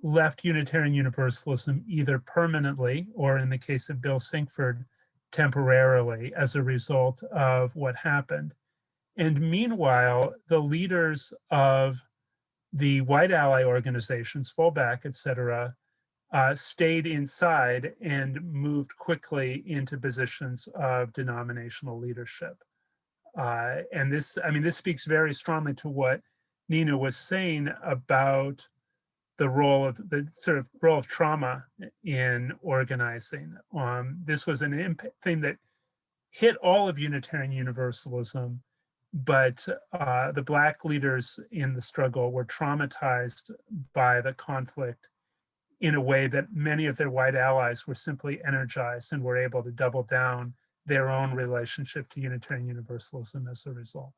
left Unitarian Universalism either permanently or, in the case of Bill Sinkford, temporarily as a result of what happened. And meanwhile, the leaders of the white ally organizations, Fullback, et cetera, stayed inside and moved quickly into positions of denominational leadership. And this, I mean, this speaks very strongly to what Nina was saying about the role of the sort of role of trauma in organizing. This was an thing that hit all of Unitarian Universalism, but the Black leaders in the struggle were traumatized by the conflict in a way that many of their white allies were simply energized and were able to double down their own relationship to Unitarian Universalism as a result.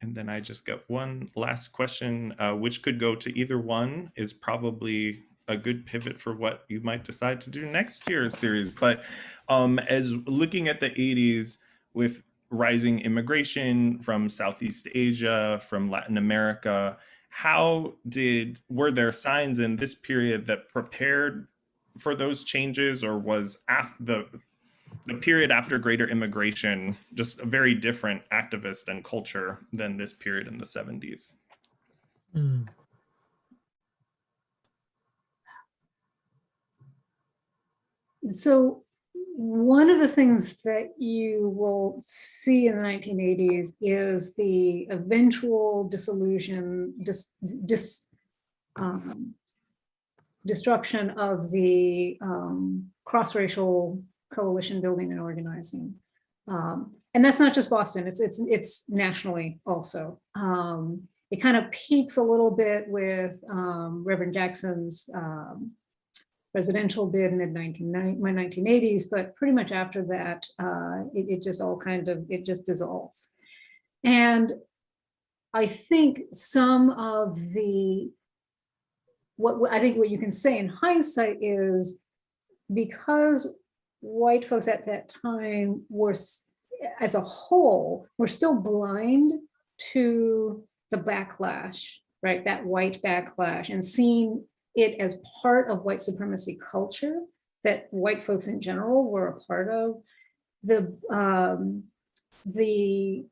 And then I just got one last question, which could go to either one, is probably a good pivot for what you might decide to do next year's series. But as looking at the 80s with rising immigration from Southeast Asia, from Latin America, were there signs in this period that prepared for those changes, or was the period after greater immigration just a very different activist and culture than this period in the 70s? So one of the things that you will see in the 1980s is the eventual dissolution, destruction of the cross-racial coalition building and organizing. And that's not just Boston, it's nationally also. It kind of peaks a little bit with Reverend Jackson's presidential bid in mid-1980s, but pretty much after that, it just all kind of, it just dissolves. And I think some of what you can say in hindsight is, because white folks at that time were, as a whole, were still blind to the backlash, right? That white backlash, and seeing it as part of white supremacy culture that white folks in general were a part of. The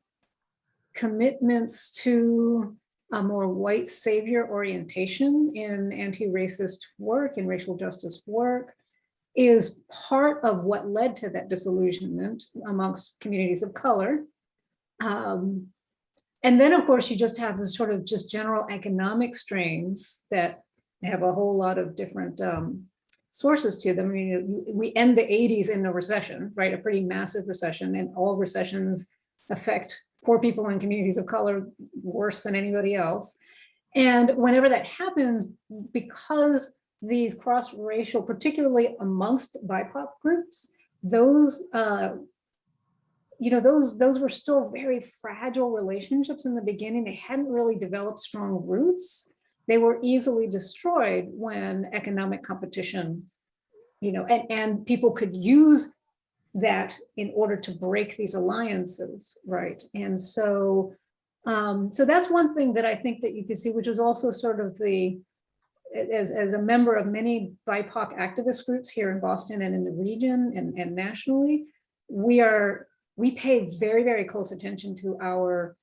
commitments to a more white savior orientation in anti-racist work and racial justice work is part of what led to that disillusionment amongst communities of color. And then, of course, you just have this sort of just general economic strains that have a whole lot of different sources to them. I mean, we end the 80s in a recession, right? A pretty massive recession, and all recessions affect poor people and communities of color worse than anybody else. And whenever that happens, because these cross-racial, particularly amongst BIPOC groups, those were still very fragile relationships in the beginning. They hadn't really developed strong roots. They were easily destroyed when economic competition, and people could use that in order to break these alliances, right? And so, so that's one thing that I think that you can see, which is also sort of as a member of many BIPOC activist groups here in Boston and in the region and nationally, we pay very, very close attention to our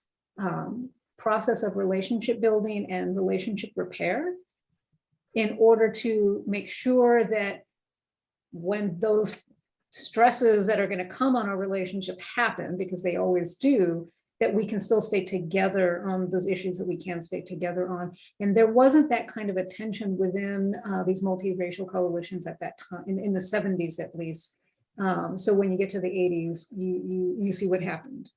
process of relationship building and relationship repair. in order to make sure that when those stresses that are going to come on our relationship happen, because they always do, that we can still stay together on those issues that we can stay together on. And there wasn't that kind of a tension within these multiracial coalitions at that time, in the 70s at least. So when you get to the 80s, you see what happened.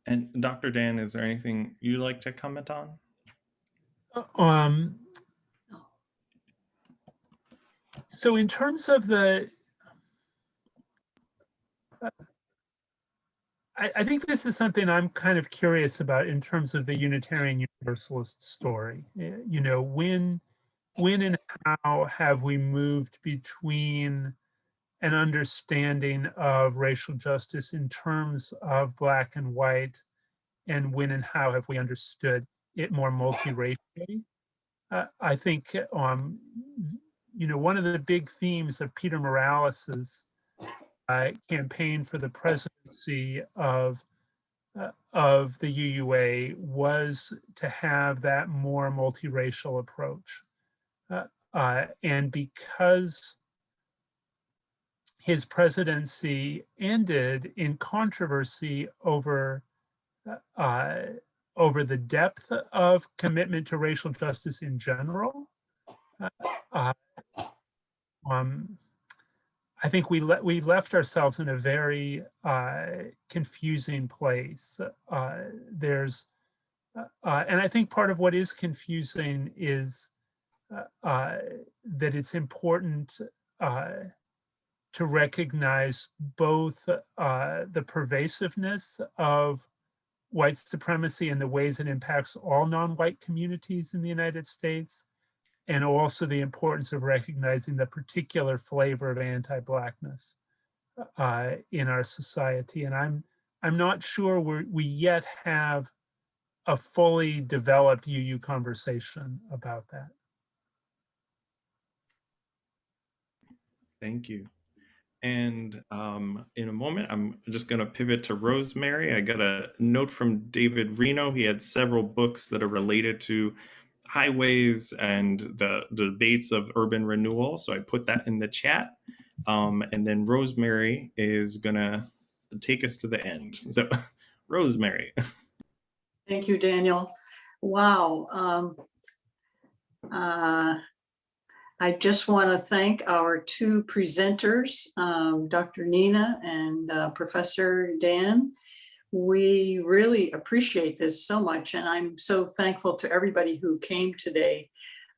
And Dr. Dan, is there anything you'd like to comment on? So in terms of the, I think this is something I'm kind of curious about in terms of the Unitarian Universalist story. You know, when and how have we moved between an understanding of racial justice in terms of Black and white, and when and how have we understood it more multiracially? I think, you know, one of the big themes of Peter Morales's campaign for the presidency of the UUA was to have that more multiracial approach. And because his presidency ended in controversy over the depth of commitment to racial justice in general, I think we left ourselves in a very confusing place. And I think part of what is confusing is that it's important to recognize both the pervasiveness of white supremacy and the ways it impacts all non-white communities in the United States, and also the importance of recognizing the particular flavor of anti-Blackness in our society. And I'm not sure we yet have a fully developed UU conversation about that. Thank you. And in a moment, I'm just going to pivot to Rosemary. I got a note from David Reno. He had several books that are related to highways and the debates of urban renewal. So I put that in the chat. And then Rosemary is going to take us to the end. So Rosemary. Thank you, Daniel. Wow. I just want to thank our two presenters, Dr. Nina and Professor Dan. We really appreciate this so much, and I'm so thankful to everybody who came today.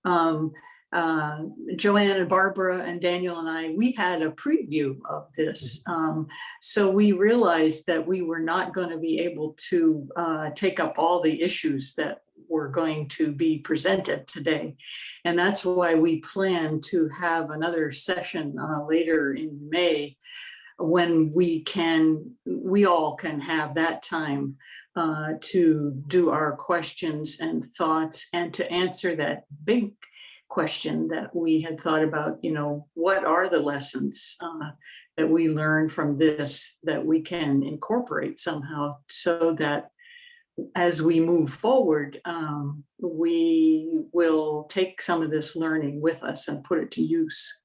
Joanne and Barbara and Daniel and I, we had a preview of this. So we realized that we were not going to be able to take up all the issues that were going to be presented today. And that's why we plan to have another session later in May, when we all can have that time to do our questions and thoughts, and to answer that big question that we had thought about, you know, what are the lessons that we learn from this that we can incorporate somehow, so that as we move forward, we will take some of this learning with us and put it to use.